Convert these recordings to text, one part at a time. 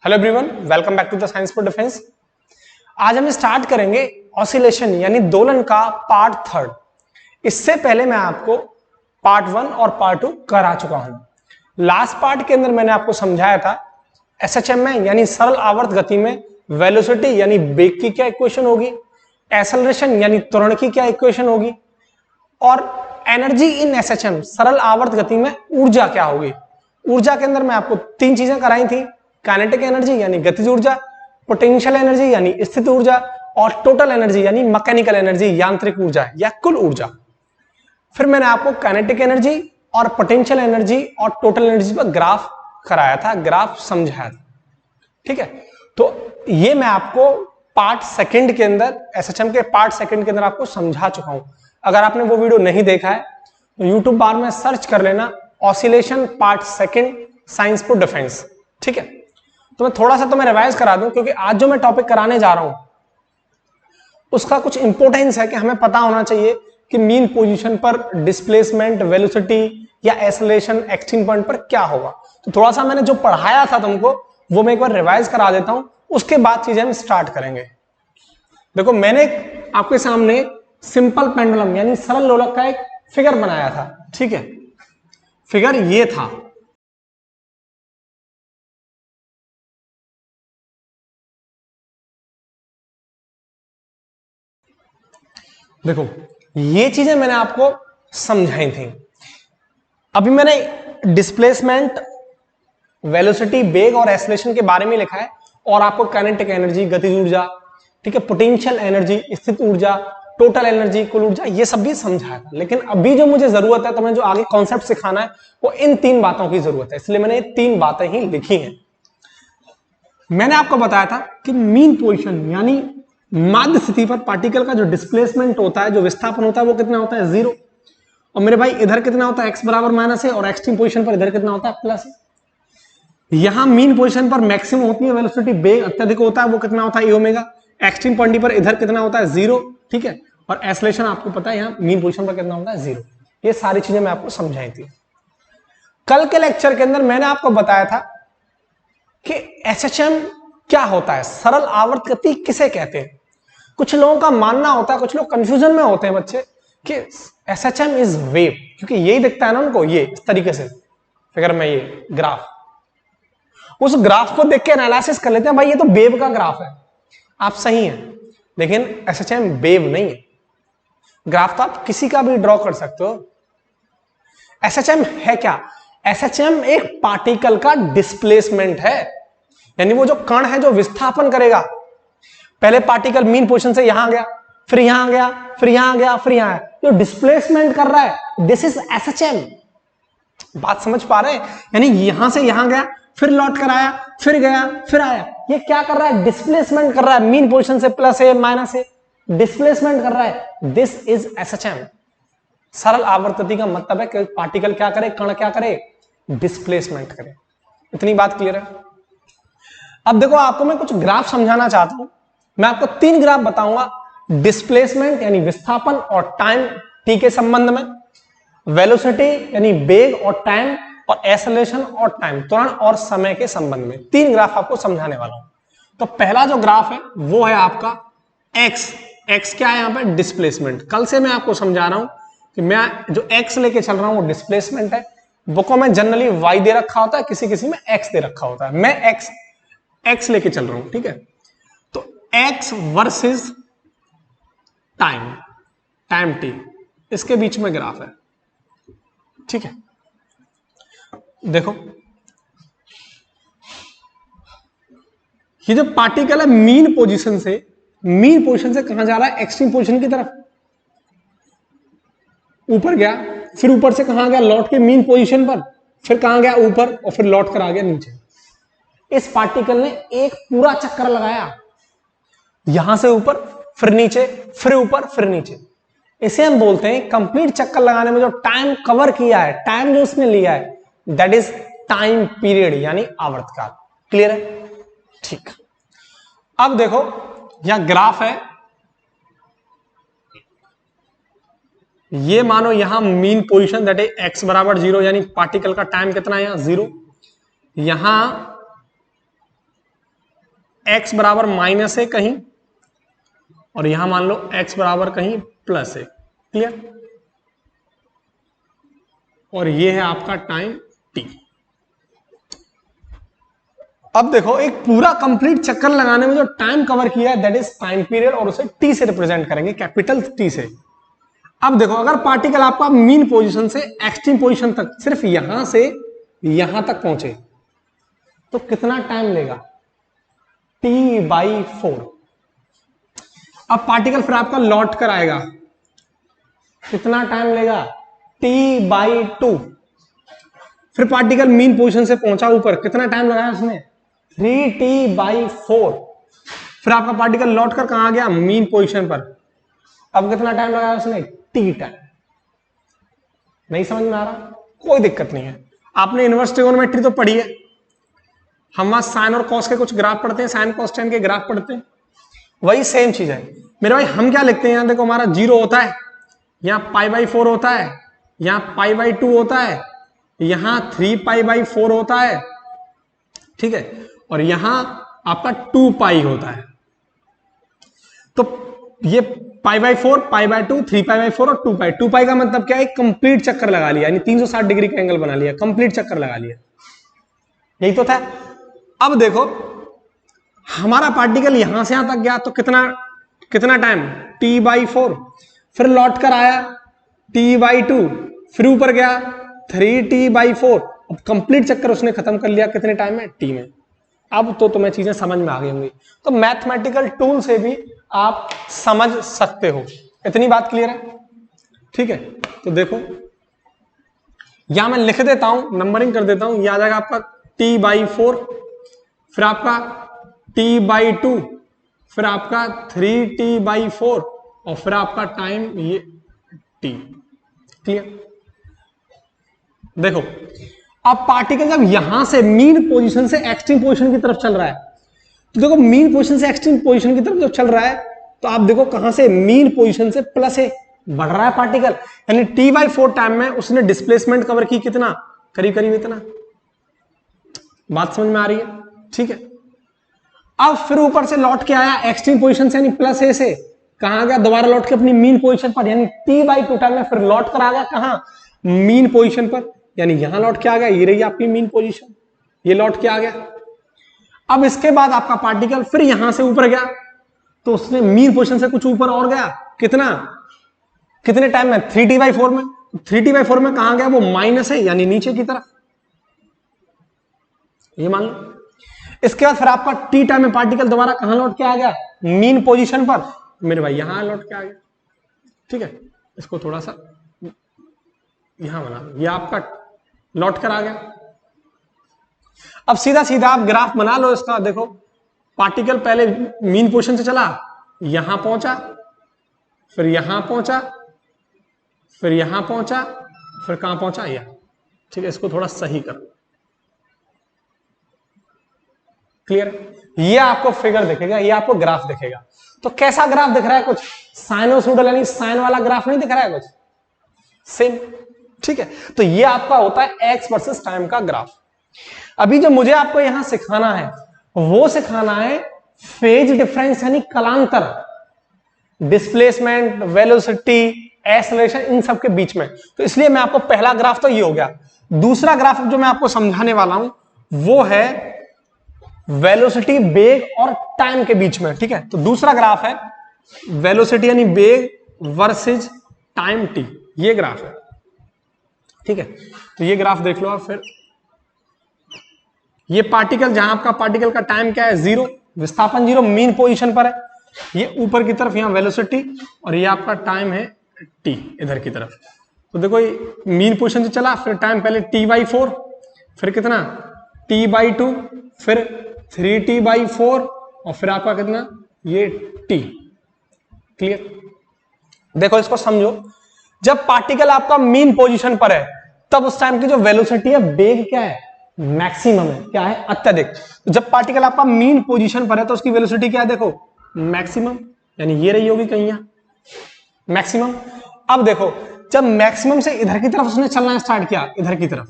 Hello everyone, welcome back to the science for defence. आज हम start करेंगे oscillation यानी दोलन का पार्ट थर्ड। इससे पहले मैं आपको पार्ट वन और पार्ट टू करा चुका हूं। लास्ट पार्ट के अंदर मैंने आपको समझाया था एसएचएम में यानी सरल आवर्त गति में वेलोसिटी यानी वेग की क्या इक्वेशन होगी, एक्सेलरेशन यानी त्वरण की क्या इक्वेशन होगी, और एनर्जी इन एसएचएम सरल आवर्त गति में ऊर्जा क्या होगी। ऊर्जा के अंदर मैं आपको तीन चीजें कराई थी, काइनेटिक एनर्जी यानी गतिज ऊर्जा, पोटेंशियल एनर्जी यानी स्थित ऊर्जा, और टोटल एनर्जी यानी मैकेनिकल एनर्जी यांत्रिक ऊर्जा या कुल ऊर्जा। फिर मैंने आपको काइनेटिक एनर्जी और पोटेंशियल एनर्जी और टोटल एनर्जी पर ग्राफ कराया था, ग्राफ समझाया था। ठीक है, तो ये मैं आपको पार्ट सेकंड के अंदर एसएचएम के पार्ट सेकंड के अंदर आपको समझा चुका हूं। अगर आपने वो वीडियो नहीं देखा है तो यूट्यूब बार में सर्च कर लेना oscillation part second science for defence. ठीक है, तो मैं थोड़ा सा मैं रिवाइज करा दूं क्योंकि आज जो मैं टॉपिक कराने जा रहा हूं उसका कुछ इंपॉर्टेंस है कि हमें पता होना चाहिए कि मीन पोजीशन पर डिस्प्लेसमेंट, वेलोसिटी या एक्सेलरेशन एक्सट्रीम पॉइंट पर क्या होगा। तो थोड़ा सा मैंने जो पढ़ाया था तुमको वो मैं एक बार रिवाइज करा देता हूं, उसके बाद चीजें हम स्टार्ट करेंगे। देखो, मैंने आपके सामने सिंपल पेंडुलम यानी सरल लोलक का एक फिगर बनाया था। ठीक है, फिगर ये था। देखो, ये चीजें मैंने आपको समझाई थी। अभी मैंने डिस्प्लेसमेंट, वेलोसिटी, वेग और एक्सेलरेशन के बारे में लिखा है, और आपको काइनेटिक एनर्जी, गतिज ऊर्जा, ठीक है, पोटेंशियल एनर्जी, स्थित ऊर्जा, टोटल एनर्जी, कुल ऊर्जा, ये सब भी समझाया था। लेकिन अभी जो मुझे जरूरत है, तो मैं जो आगे कॉन्सेप्ट सिखाना है वो इन तीन बातों की जरूरत है, इसलिए मैंने ये तीन बातें ही लिखी हैं। मैंने आपको बताया था कि मीन पोजीशन यानी माध्य स्थिति पर पार्टिकल का जो डिस्प्लेसमेंट होता है, जो विस्थापन होता है, वो कितना होता है, 0। और मेरे भाई इधर कितना होता है, x बराबर माइनस है, और एक्सट्रीम पोजीशन पर इधर कितना होता है, प्लस है। यहां मीन पोजीशन पर मैक्सिमम होती है वेलोसिटी, वेग अत्यधिक होता है, वो कितना होता है, e ओमेगा। एक्सट्रीम पॉइंट पर इधर कितना होता है, 0। ठीक है, और एक्सेलरेशन आपको पता है यहां मीन पोजीशन पर कितना होता है, 0। ये सारी चीजें मैं आपको समझाई थी। कल के लेक्चर के अंदर मैंने आपको बताया था कि एसएचएम क्या होता है, सरल आवर्त गति किसे कहते हैं। कुछ लोगों का मानना होता है, कुछ लोग कंफ्यूजन में होते हैं बच्चे कि एसएचएम इज वेव, क्योंकि यही दिखता है ना उनको, ये इस तरीके से फिगर में ये ग्राफ। उस ग्राफ को देख के एनालिसिस कर लेते हैं, भाई ये तो वेव का ग्राफ है। आप सही हैं, लेकिन एसएचएम वेव नहीं है। ग्राफ तो आप किसी का भी ड्रॉ कर सकते हो। एसएचएम है क्या? एसएचएम एक पार्टिकल का डिस्प्लेसमेंट है, यानी वो जो कण है जो विस्थापन करेगा। पहले पार्टिकल मीन पोजीशन से यहां गया, फिर यहां गया, फिर यहां गया, फिर यहां आया, जो डिस्प्लेसमेंट कर रहा है, दिस इज एसएचएम। बात समझ पा रहे हैं? यानी यहां से यहां गया, फिर लौट कर आया, फिर गया, फिर आया। ये क्या कर रहा है? डिस्प्लेसमेंट कर रहा है। मीन पोजीशन से प्लस है, माइनस है, डिस्प्लेसमेंट कर रहा है। This is SHM. सरल आवर्तती का मतलब है कि पार्टिकल क्या करे, कण क्या करे, डिस्प्लेसमेंट करे। इतनी बात क्लियर है? अब देखो, आपको मैं कुछ ग्राफ समझाना चाहता हूं। मैं आपको तीन ग्राफ बताऊंगा, डिस्प्लेसमेंट यानी विस्थापन और टाइम टी के संबंध में, वेलोसिटी यानी वेग और टाइम, और एक्सेलरेशन और टाइम, त्वरण और समय के संबंध में। तीन ग्राफ आपको समझाने वाला हूं। तो पहला जो ग्राफ है वो है आपका एक्स। एक्स क्या है यहां पर? डिस्प्लेसमेंट। कल से मैं आपको समझा रहा हूं कि मैं जो एक्स लेके चल रहा हूं वो डिस्प्लेसमेंट है। बुकों में जनरली वाई दे रखा होता है, किसी किसी में एक्स दे रखा होता है। मैं एक्स लेके चल रहा हूं। ठीक है, तो एक्स वर्सेस टाइम टी, इसके बीच में ग्राफ है। ठीक है, देखो ये जो पार्टिकल है मीन पोजीशन से कहां जा रहा है? एक्सट्रीम पोजीशन की तरफ। ऊपर गया, फिर ऊपर से कहां गया? लौट के मीन पोजीशन पर, फिर कहां गया? ऊपर, और फिर लौट कर आ गया नीचे। इस पार्टिकल ने एक पूरा चक्कर लगाया, यहां से ऊपर, फिर नीचे, फिर ऊपर, फिर नीचे। इसे हम बोलते हैं कंप्लीट चक्कर लगाने में जो टाइम कवर किया है, टाइम जो उसने लिया है, दैट इज टाइम पीरियड यानी आवर्तकाल। क्लियर है? ठीक। अब देखो, यहां ग्राफ है, ये मानो यहां mean position that is x बराबर 0, यानी पार्टिकल का टाइम कितना है यहां? 0। यहां x बराबर माइनस है कहीं, और यहां मान लो x बराबर कहीं प्लस है। क्लियर? और ये है आपका टाइम t। अब देखो एक पूरा कंप्लीट चक्कर लगाने में जो टाइम कवर किया है दैट इज टाइम पीरियड, और उसे t से रिप्रेजेंट करेंगे, कैपिटल T से। अब देखो अगर पार्टिकल आपका मीन पोजीशन से एक्सट्रीम पोजीशन तक सिर्फ यहां से यहां तक पहुंचे तो कितना टाइम लेगा? T/4। अब पार्टिकल फिर आपका लौट कर आएगा, कितना टाइम लेगा? T/2। फिर पार्टिकल मीन पोजीशन से पहुंचा ऊपर, कितना टाइम लगाया उसने? 3T/4। फिर आपका पार्टिकल लौट कर कहां आ गया? मीन पोजीशन पर। अब कितना टाइम लगाया उसने? T time. नहीं समझ में आ रहा? कोई दिक्कत नहीं है, आपने इनवर्स ट्रिगोनोमेट्री तो पढ़ी है, हम वहां साइन और कॉस के कुछ ग्राफ पढ़ते हैं, साइन कॉस टेन के ग्राफ पढ़ते हैं, वही सेम चीज है मेरे भाई। हम क्या लिखते हैं? यहां देखो हमारा 0 होता है, यहां π/4 होता है, यहां π/2 होता है, यहां 3π/4 होता है, ठीक है, और यहां आपका 2π होता है। तो ये π/4, π/2, 3π/4 और 2π। 2π का मतलब क्या है? कंप्लीट चक्कर लगा लिया, यानी 360 डिग्री का एंगल बना लिया, कंप्लीट चक्कर लगा लिया, यही तो था। अब देखो हमारा पार्टिकल यहां से यहां तक गया तो कितना टाइम? T/4। फिर लौट कर आया T/2, फिर ऊपर गया 3T/4। अब कंप्लीट चक्कर उसने खत्म कर लिया, कितने टाइम में? T में। अब तो तुम्हें चीजें समझ में आ गई होंगी, तो मैथमेटिकल टूल से भी आप समझ सकते हो। इतनी बात क्लियर है? ठीक है, तो देखो यहां मैं लिख देता हूं, नंबरिंग कर देता हूं। यह आ जाएगा आपका T/4, फिर आपका T/2, फिर आपका 3T/4 और फिर आपका टाइम ये T। क्लियर? देखो अब पार्टिकल जब यहां से मीन पोजीशन से एक्सट्रीम पोजीशन की तरफ चल रहा है, तो देखो मीन पोजीशन से एक्सट्रीम पोजीशन की तरफ जब चल रहा है तो आप देखो कहां से? मीन पोजीशन से प्लस है, बढ़ रहा है पार्टिकल, यानी T/4 टाइम में उसने डिस्प्लेसमेंट कवर की कितना? करीब करीब इतना। बात समझ में आ रही है? ठीक है। अब फिर ऊपर से लौट के आया एक्सट्रीम पोजीशन से, यानी प्लस ए से कहां गया? दोबारा लौट के अपनी मीन पोजीशन पर, यानी T/2 टाइम में फिर लौट कर आ गया कहां? मीन पोजीशन पर, यानी यहां लौट के आ गया, ये रही आपकी मीन पोजीशन, ये लौट के आ गया। अब इसके बाद आपका पार्टिकल फिर यहां से ऊपर गया तो उसने मीन पोजीशन से कुछ ऊपर और गया, कितने टाइम में? 3T/4 में। 3T/4 में कहां गया? वो माइनस है, यानी नीचे की तरफ, ये मान लो। इसके बाद फिर आपका T टाइम में पार्टिकल दोबारा कहां लौट के आ गया? मीन पोजीशन पर, मेरे भाई यहां लौट के आ गया। ठीक है, इसको थोड़ा सा यहां बना लो, ये आपका लौट कर आ गया। अब सीधा सीधा आप ग्राफ बना लो इसका। देखो पार्टिकल पहले मीन पोजीशन से चला, यहां पहुंचा, फिर यहां पहुंचा, फिर यहां पहुंचा, फिर कहां पहुंचा? यहां। ठीक है, इसको थोड़ा सही कर लो। क्लियर? ये आपको फिगर दिखेगा, ये आपको ग्राफ दिखेगा। तो कैसा ग्राफ दिख रहा है? कुछ साइनोसॉइडल यानी साइन वाला ग्राफ नहीं दिख रहा है, कुछ सेम। ठीक है, तो ये आपका होता है एक्स वर्सेस टाइम का ग्राफ। अभी जो मुझे आपको यहां सिखाना है वो सिखाना है फेज डिफरेंस यानी कलांतर, डिस्प्लेसमेंट, वेलोसिटी, एक्सेलरेशन, इन सब के बीच में। तो इसलिए मैं आपको पहला ग्राफ तो ये हो गया। दूसरा ग्राफ जो मैं आपको समझाने वाला हूं वो है वेलोसिटी, बेग और टाइम के बीच में। ठीक है, तो दूसरा ग्राफ है वेलोसिटी यानी बेग वर्सेस टाइम टी, ये ग्राफ है। ठीक है, तो ये ग्राफ देख लो आप। फिर ये पार्टिकल, जहां आपका पार्टिकल का टाइम क्या है? 0, विस्थापन 0, मीन पोजीशन पर है। ये ऊपर की तरफ यहां वेलोसिटी, और ये आपका टाइम है टी इधर की तरफ। तो देखो ये मीन पोजीशन से चला, फिर टाइम पहले T/4, फिर कितना? T/2, फिर 3T/4 और फिर आपका कितना? ये T। क्लियर? देखो इसको समझो, जब पार्टिकल आपका मीन पोजीशन पर है तब उस टाइम की जो वेलोसिटी है, बेग क्या है? मैक्सिमम है। क्या है? अत्यधिक। तो जब पार्टिकल आपका मीन पोजीशन पर है तो उसकी वेलोसिटी क्या है? देखो मैक्सिमम, यानी ये रही होगी कहीं यहां मैक्सिमम। अब देखो जब मैक्सिमम से इधर की तरफ उसने चलना स्टार्ट किया, इधर की तरफ,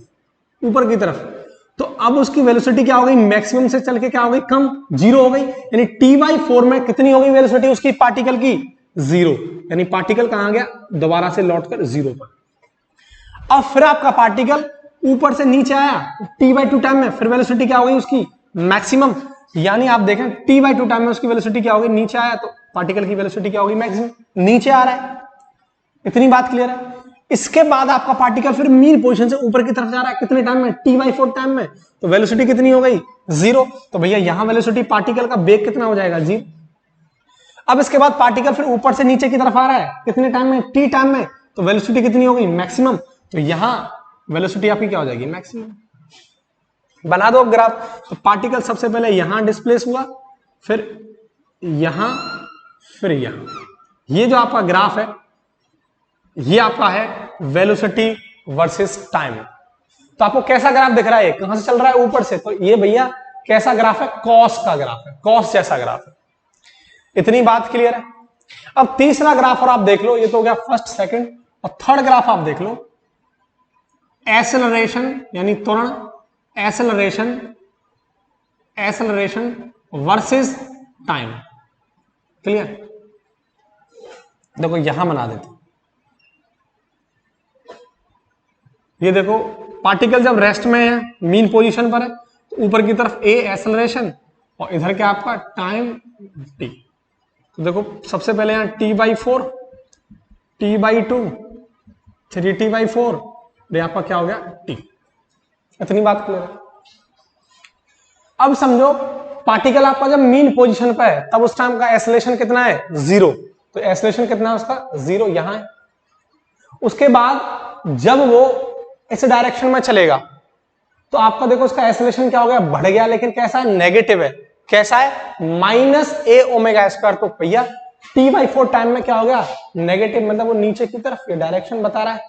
ऊपर की तरफ, तो अब उसकी वेलोसिटी क्या हो गई, मैक्सिमम से चल के क्या हो गई, कम, जीरो हो गई। यानी t/4 में कितनी हो गई वेलोसिटी उसकी पार्टिकल की, जीरो। यानी पार्टिकल कहां गया, दोबारा से लौटकर जीरो पर। अब फिर आपका पार्टिकल ऊपर से नीचे आया t/2 टाइम में, फिर वेलोसिटी क्या हो गई उसकी, मैक्सिमम। यानी आप देखें t/2 टाइम में उसकी वेलोसिटी क्या होगी, नीचे आया तो पार्टिकल की वेलोसिटी क्या होगी, मैक्सिमम, नीचे आ रहा है। इतनी बात क्लियर है। इसके बाद आपका पार्टिकल फिर मीन पोजीशन से ऊपर की तरफ जा रहा है, कितने टाइम में, t/4 टाइम में, तो वेलोसिटी कितनी हो गई, जीरो। तो भैया यहां वेलोसिटी पार्टिकल का वेग कितना हो जाएगा, जीरो। अब इसके बाद पार्टिकल फिर ऊपर से नीचे की तरफ आ रहा है, कितने टाइम में, t टाइम में, तो वेलोसिटी कितनी हो गई, मैक्सिमम। तो यहां वेलोसिटी आपकी क्या हो जाएगी, मैक्सिमम। बना दो ग्राफ। तो पार्टिकल सबसे पहले यहां डिस्प्लेस हुआ, फिर यहां, फिर यहां। ये जो आपका ग्राफ है ये आपका है वेलोसिटी वर्सेस टाइम। तो आपको कैसा ग्राफ दिख रहा है, कहां से चल रहा है, ऊपर से। तो ये भैया कैसा ग्राफ है, कॉस का ग्राफ है, कॉस जैसा ग्राफ है। इतनी बात क्लियर है। अब तीसरा ग्राफ और आप देख लो, ये तो हो गया फर्स्ट सेकंड, और थर्ड ग्राफ आप देख लो, एसेलरेशन यानी त्वरण, acceleration, acceleration versus time. Clear. देखो यहां बना देते, ये देखो पार्टिकल जब रेस्ट में है, मीन पोजीशन पर है, तो ऊपर की तरफ ए एसेलरेशन और इधर क्या आपका टाइम टी। तो देखो सबसे पहले यहां t/4, t/2, 3t/4, ये आपका क्या हो गया, t। इतनी बात क्लियर है। अब समझो पार्टिकल आपका जब मीन पोजीशन पर है तब उस टाइम का एसेलेरेशन कितना है, जीरो। तो एसेलेरेशन कितना है उसका, जीरो, यहां है। उसके बाद जब वो इस डायरेक्शन में चलेगा तो आपका देखो उसका एसेलेरेशन क्या हो गया, बढ़ गया, लेकिन कैसा है, नेगेटिव है। कैसा है, -a⍵²। तो भैया t/4 टाइम में क्या हो गया, नेगेटिव, मतलब वो नीचे की तरफ, ये डायरेक्शन बता रहा है।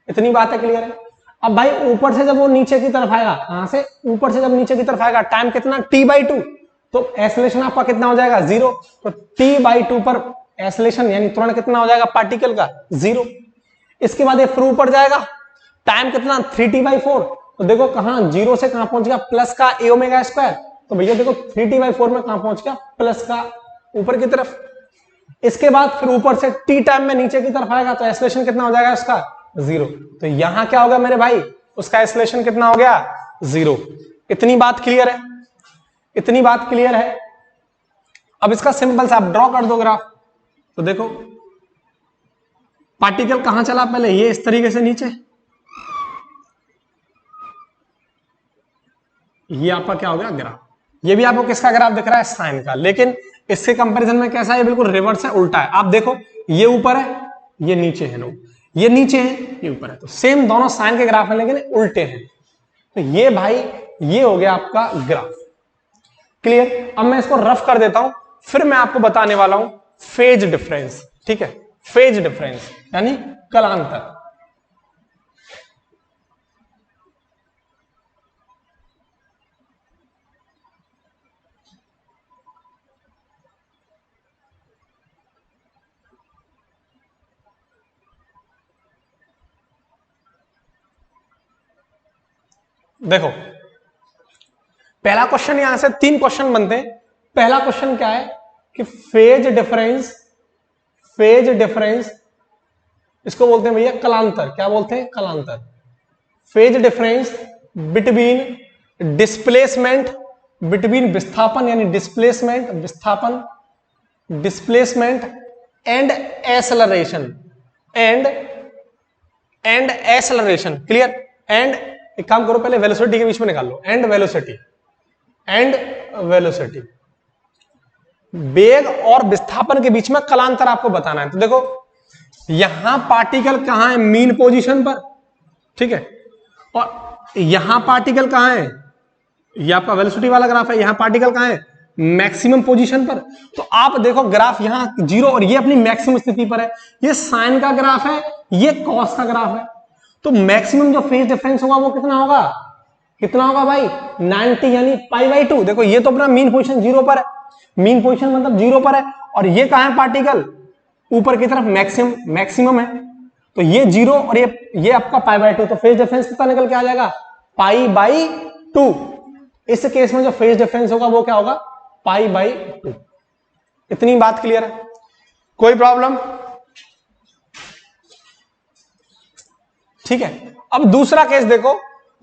इतनी बात है, क्लियर है। अब भाई ऊपर से जब वो नीचे की तरफ आएगा, कहां से, ऊपर से जब नीचे की तरफ आएगा, टाइम कितना, t/2, तो एसेलेरेशन आपका कितना हो जाएगा, जीरो। तो t/2 पर एसेलेरेशन यानी त्वरण कितना हो जाएगा पार्टिकल का, जीरो। इसके बाद ये फिर ऊपर जाएगा, टाइम कितना, 3t/4। तो देखो कहां, जीरो से कहां पहुंच गया, प्लस का a⍵²। तो भैया देखो 3t/4 में कहां पहुंच गया, प्लस का ऊपर की तरफ। इसके बाद फिर ऊपर से t टाइम में नीचे की तरफ आएगा तो एसेलेरेशन कितना हो जाएगा उसका, जीरो। तो यहां क्या होगा मेरे भाई, उसका एसेलेरेशन कितना हो गया, जीरो। इतनी बात क्लियर है, इतनी बात क्लियर है। अब इसका सिंपल सा आप ड्रॉ कर दो ग्राफ। तो देखो पार्टिकल कहां चला, पहले ये इस तरीके से नीचे, ये आपका क्या हो गया ग्राफ। ये भी आपको किसका ग्राफ दिख रहा है, साइन का, लेकिन इसके कंपैरिजन में कैसा है, बिल्कुल रिवर्स है, उल्टा है। आप देखो ये ऊपर है, ये नीचे है, लोग ये नीचे है, ये ऊपर है। तो सेम दोनों साइन के ग्राफ हैं लेकिन उल्टे हैं। तो ये भाई ये हो गया आपका ग्राफ। क्लियर। अब मैं इसको रफ कर देता हूं, फिर मैं आपको बताने वाला हूं फेज डिफरेंस। ठीक है, फेज डिफरेंस यानी कलांतर। देखो पहला क्वेश्चन, यहां से 3 क्वेश्चन बनते हैं। पहला क्वेश्चन क्या है कि फेज डिफरेंस, फेज डिफरेंस इसको बोलते हैं भैया कलांतर। क्या बोलते हैं, कलांतर। Phase difference between displacement, between विस्थापन यानी डिस्प्लेसमेंट, विस्थापन, displacement and acceleration, and acceleration. Clear. And एक काम करो, पहले वेलोसिटी के बीच में निकाल लो, एंड वेलोसिटी, एंड वेलोसिटी, वेग और विस्थापन के बीच में कलांतर आपको बताना है। तो देखो यहां पार्टिकल कहां है, मीन पोजीशन पर, ठीक है, और यहां पार्टिकल कहां है, ये आपका वेलोसिटी वाला ग्राफ है, यहां पार्टिकल कहां है, मैक्सिमम पोजीशन पर। तो आप देखो ग्राफ यहां जीरो और ये अपनी मैक्सिमम स्थिति पर है। ये साइन का ग्राफ है, ये कॉस का ग्राफ है। तो मैक्सिमम जो फेज डिफरेंस होगा वो कितना होगा, कितना होगा भाई, 90 यानी π/2। देखो ये तो अपना मीन पोजीशन जीरो पर है, मीन पोजीशन मतलब जीरो पर है, और ये कहां है पार्टिकल, ऊपर की तरफ मैक्सिमम है। तो ये जीरो और ये आपका π/2। तो फेज डिफरेंस कितना निकल के आ जाएगा, π/2। 2। इस केस में जो फेज डिफरेंस होगा वो क्या होगा, π/2। इतनी बात क्लियर है? कोई प्रॉब्लम? ठीक है। अब दूसरा केस देखो,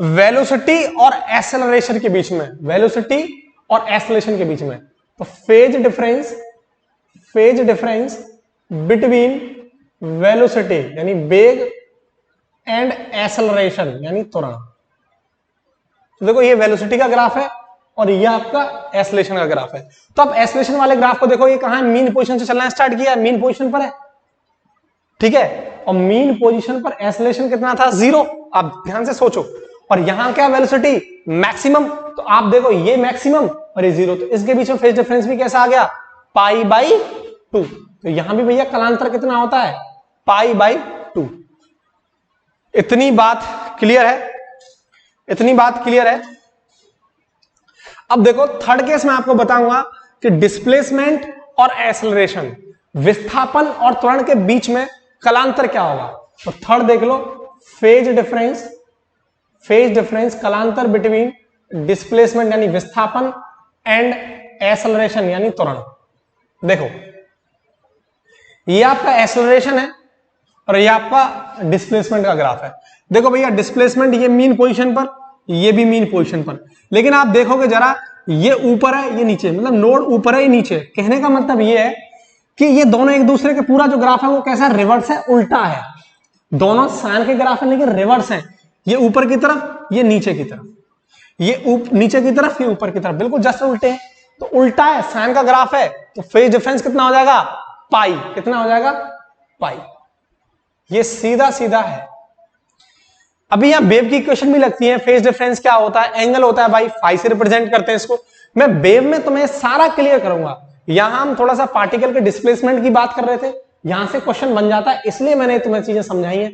वेलोसिटी और एक्सेलरेशन के बीच में, वेलोसिटी और एक्सेलरेशन के बीच में, तो फेज डिफरेंस बिटवीन वेलोसिटी यानी वेग एंड एक्सेलरेशन यानी त्वरण। तो देखो ये वेलोसिटी का ग्राफ है और ये आपका एक्सेलरेशन का ग्राफ है। तो अब एक्सेलरेशन वाले ग्राफ को देखो, ये कहां है, मीन पोजीशन से चलना स्टार्ट किया, मीन पोजीशन पर है, ठीक है। और मीन पोजीशन पर एक्सेलरेशन कितना था, 0। आप ध्यान से सोचो, और यहां क्या वेलोसिटी, मैक्सिमम। तो आप देखो ये मैक्सिमम और ये 0, तो इसके बीच में फेज डिफरेंस भी कैसा आ गया, π/2। तो यहां भी भैया कलांतर कितना होता है, π/2। इतनी बात क्लियर है? इतनी बात क्लियर है? अब देखो थर्ड केस में आपको बताऊंगा कि डिस्प्लेसमेंट और एक्सेलरेशन, विस्थापन और त्वरण के बीच में कलांतर क्या होगा। तो थर्ड देख लो, फेज डिफरेंस कलांतर बिटवीन डिस्प्लेसमेंट यानी विस्थापन एंड एक्सेलरेशन यानी त्वरण। देखो ये आपका एक्सेलरेशन है और ये आपका डिस्प्लेसमेंट का ग्राफ है। देखो भैया डिस्प्लेसमेंट ये मीन पोजीशन पर, ये भी मीन पोजीशन पर, लेकिन आप देखोगे जरा ये ऊपर है ये नीचे, मतलब नोड ऊपर है ये नीचे। कहने का मतलब ये है कि ये दोनों एक दूसरे के, पूरा जो ग्राफ है वो कैसा रिवर्स है, उल्टा है। दोनों साइन के ग्राफ है लेकिन रिवर्स है, ये ऊपर की तरफ ये नीचे की तरफ, ये नीचे की तरफ ये ऊपर की तरफ, बिल्कुल जस्ट उल्टे हैं। तो उल्टा है, साइन का ग्राफ है, तो फेज डिफरेंस कितना हो जाएगा, पाई। कितना हो जाएगा, पाई। ये सीधा सीधा है। अभी यहां वेव की इक्वेशन भी लगती है, फेज डिफरेंस क्या होता है, एंगल होता है भाई, फाई से रिप्रेजेंट करते हैं इसको। मैं वेव में तुम्हें सारा क्लियर करूंगा। यहां हम थोड़ा सा पार्टिकल के डिस्प्लेसमेंट की बात कर रहे थे, यहां से क्वेश्चन बन जाता है, इसलिए मैंने तुम्हें चीजें समझाई है।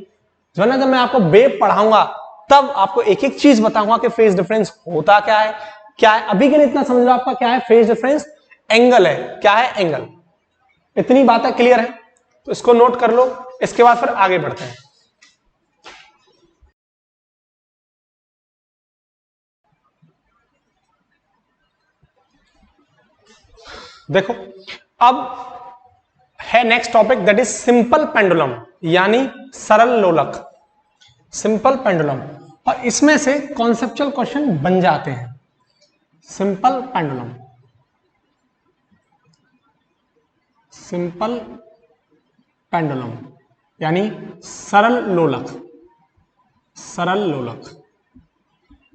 जो ना जब मैं आपको वेव पढ़ाऊंगा तब आपको एक एक चीज बताऊंगा कि फेज डिफरेंस होता क्या है, क्या है। अभी के लिए इतना समझ लो आपका क्या है फेज डिफरेंस, एंगल है। क्या है, एंगल। इतनी बातें क्लियर है, तो इसको नोट कर लो। इसके बाद फिर आगे बढ़ते हैं। देखो अब है next topic, that is simple pendulum यानी सरल लोलक, सिंपल पेंडुलम। और इसमें से कॉन्सेप्चुअल क्वेश्चन बन जाते हैं। सिंपल पेंडुलम, सिंपल पेंडुलम यानी सरल लोलक, सरल लोलक।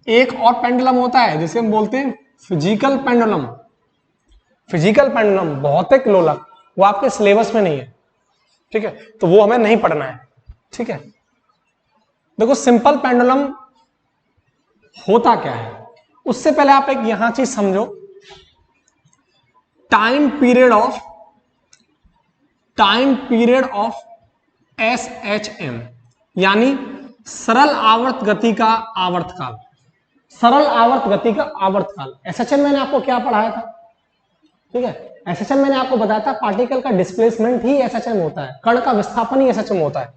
एक और पेंडुलम होता है जिसे हम बोलते हैं फिजिकल पेंडुलम, फिजिकल पेंडुलम, भौतिक लोलक, वो आपके सिलेबस में नहीं है, ठीक है, तो वो हमें नहीं पढ़ना है, ठीक है। देखो सिंपल पेंडुलम होता क्या है, उससे पहले आप एक यहां चीज समझो, टाइम पीरियड ऑफ SHM यानी सरल आवर्त गति का आवर्तकाल, सरल आवर्त गति का आवर्तकाल। SHM मैंने आपको क्या पढ़ाया था, ठीक है, SHM मैंने आपको बताया था पार्टिकल का डिस्प्लेसमेंट ही SHM होता है, कण का विस्थापन ही SHM होता है।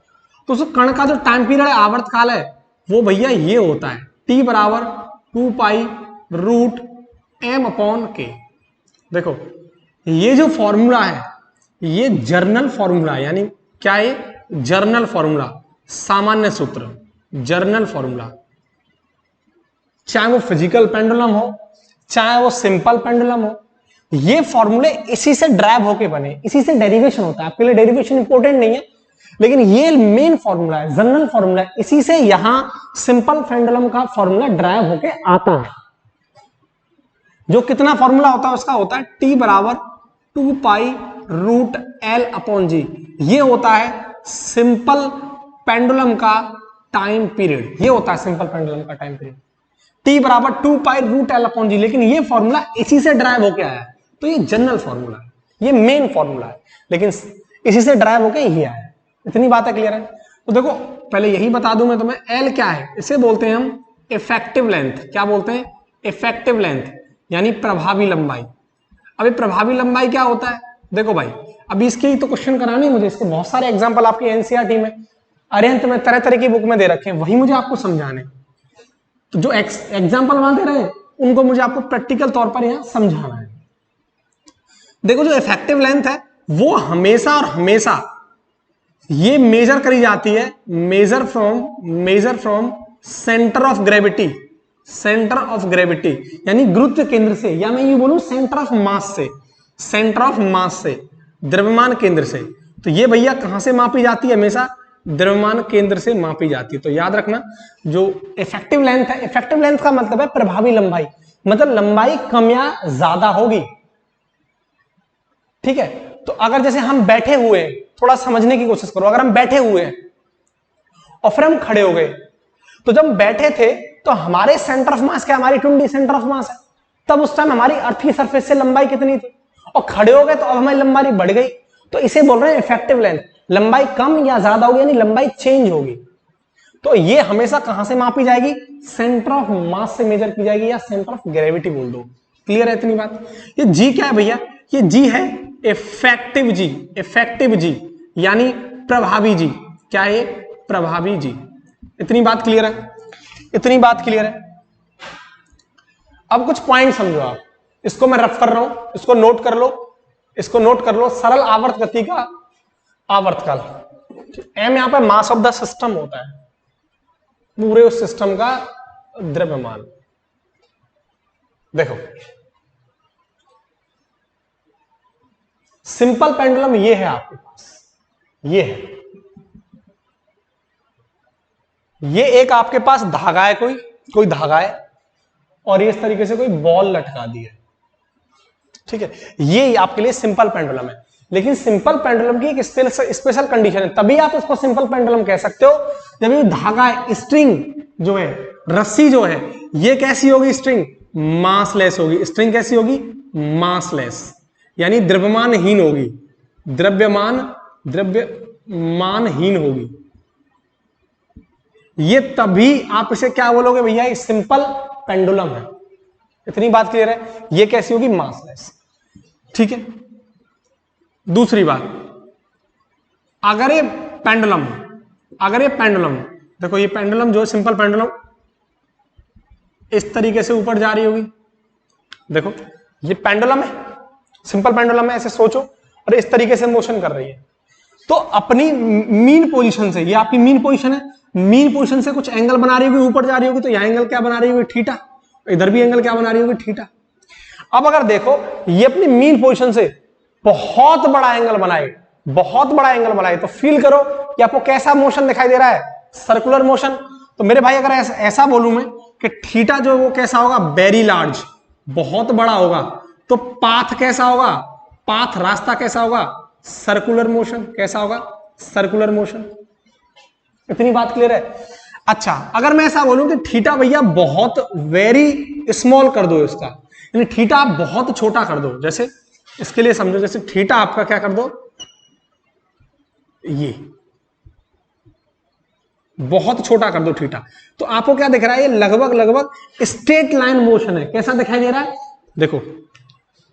तो उस कण का जो टाइम पीरियड है, आवर्तकाल है, वो भैया ये होता है T बराबर 2π√m/k। देखो ये जो फॉर्मूला है ये जर्नल फॉर्मूला है, यानी क्या है, जर्नल फॉर्मूला, सामान्य सूत्र, जर्नल फॉर्मूला। चाहे वो फिजिकल पेंडुलम हो चाहे वो सिंपल पेंडुलम हो, ये फॉर्मूले इसी से ड्राइव होके बने, इसी से डेरिवेशन होता है। आपके लिए डेरिवेशन इंपॉर्टेंट नहीं है, लेकिन ये मेन फॉर्मूला है, जनरल फॉर्मूला है, इसी से यहां सिंपल पेंडुलम का फॉर्मूला ड्राइव होके आता है। जो कितना फॉर्मूला होता है उसका होता है T बराबर 2π√L/G। ये होता है सिंपल पेंडुलम का टाइम पीरियड, ये होता है सिंपल पेंडुलम का टाइम पीरियड, T बराबर 2π√L/G। लेकिन ये फॉर्मूला इसी से ड्राइव होके आया है, तो ये जनरल फॉर्मूला है, ये मेन फॉर्मूला है, लेकिन इसी से ड्राइव होके ही आया है। इतनी बातें क्लियर है? तो देखो पहले यही बता दूं मैं तुम्हें, L क्या है, इसे बोलते हैं हम इफेक्टिव लेंथ। क्या बोलते हैं, इफेक्टिव लेंथ यानी प्रभावी लंबाई। अभी प्रभावी लंबाई क्या होता है, देखो भाई अभी इसके तो क्वेश्चन कराने मुझे, इसके बहुत सारे एग्जांपल आपकी एनसीईआरटी में, अरिहंत में, तरह तरह की बुक में दे रखे हैं, वही मुझे आपको समझाने। तो जो एग्जाम्पल वहां दे रहे हैं उनको मुझे आपको प्रैक्टिकल तौर पर यहां समझाना है। देखो जो इफेक्टिव लेंथ है वो हमेशा और हमेशा ये मेजर करी जाती है measure from centre of gravity, centre of gravity यानी गुरुत्व केंद्र से, या मैं ये बोलूं सेंटर ऑफ मास से, सेंटर ऑफ मास से, द्रव्यमान केंद्र से। तो ये भैया कहां से मापी जाती है? हमेशा द्रव्यमान केंद्र से मापी जाती है। तो याद रखना जो इफेक्टिव लेंथ है, इफेक्टिव लेंथ का मतलब है प्रभावी लंबाई, मतलब लंबाई कम या ज्यादा होगी। ठीक है, तो अगर जैसे हम बैठे हुए हैं, थोड़ा समझने की कोशिश करो, अगर हम बैठे हुए हैं और फिर हम खड़े हो गए, तो जब बैठे थे तो हमारे सेंटर ऑफ मास क्या, हमारी टुंडी सेंटर ऑफ मास है, तब उस टाइम हमारी अर्थ की सरफेस से लंबाई कितनी थी, और खड़े हो गए तो अब हमारी लंबाई बढ़ गई। तो इसे बोल रहे हैं इफेक्टिव लेंथ, लंबाई कम या ज्यादा होगी यानी लंबाई चेंज होगी। तो ये हमेशा कहां से मापी जाएगी? सेंटर ऑफ मास से मेजर की जाएगी, या सेंटर ऑफ ग्रेविटी बोल दो। क्लियर है इतनी बात? ये जी क्या है भैया? ये जी है इफेक्टिव जी, इफेक्टिव जी यानी प्रभावी जी। क्या है? प्रभावी जी। इतनी बात क्लियर है? इतनी बात क्लियर है? अब कुछ पॉइंट समझो आप, इसको मैं रफ कर रहा हूं, इसको नोट कर लो, इसको नोट कर लो। सरल आवर्त गति का आवर्तकाल, एम यहां पर मास ऑफ द सिस्टम होता है, पूरे उस सिस्टम का द्रव्यमान। देखो सिंपल पेंडुलम ये है आपके पास, ये है, ये एक आपके पास धागा है, कोई धागा है, और ये इस तरीके से कोई बॉल लटका दी है। ठीक है, ये आपके लिए सिंपल पेंडुलम है। लेकिन सिंपल पेंडुलम की एक स्पेशल कंडीशन है, तभी आप इसको सिंपल पेंडुलम कह सकते हो जब ये धागा है, स्ट्रिंग जो है, रस्सी जो है, ये कैसी होगी? स्ट्रिंग मासलेस होगी। स्ट्रिंग कैसी होगी? मासलेस यानी द्रव्यमानहीन होगी, द्रव्यमानहीन होगी। ये तभी आप इसे क्या बोलोगे भैया? ये सिंपल पेंडुलम है। इतनी बात क्लियर है? ये कैसी होगी? मासलेस। ठीक है, दूसरी बात, अगर ये पेंडुलम देखो, ये पेंडुलम जो है सिंपल पेंडुलम इस तरीके से ऊपर जा रही होगी। देखो ये पेंडुलम है, सिंपल पेंडुलम है, ऐसे सोचो, और इस तरीके से मोशन कर रही है। तो अपनी मीन पोजीशन से, ये आपकी मीन पोजीशन है, मीन पोजीशन से कुछ एंगल बना रही होगी, ऊपर जा रही होगी, तो यह एंगल क्या बना रही होगी? थीटा। इधर भी एंगल क्या बना रही होगी? थीटा। अब अगर देखो ये अपनी मीन पोजीशन से बहुत बड़ा एंगल बनाए, बहुत बड़ा एंगल बनाए, तो फील करो कि आपको कैसा मोशन दिखाई दे रहा है? Circular motion. तो मेरे भाई अगर ऐसा बोलूं मैं कि थीटा जो वो कैसा होगा? वेरी लार्ज, बहुत बड़ा होगा, तो पाथ कैसा होगा? पाथ रास्ता कैसा होगा? Circular motion. कैसा होगा? Circular motion. इतनी बात क्लियर है? अच्छा, अगर मैं ऐसा बोलूं कि थीटा भैया बहुत वेरी स्मॉल कर दो इसका, यानी थीटा आप बहुत छोटा कर दो, जैसे इसके लिए समझो, जैसे थीटा आपका क्या कर दो? ये बहुत छोटा कर दो थीटा, तो आपको क्या दिख रहा है? ये लगभग स्ट्रेट लाइन मोशन है। कैसा दिखाई दे रहा है? देखो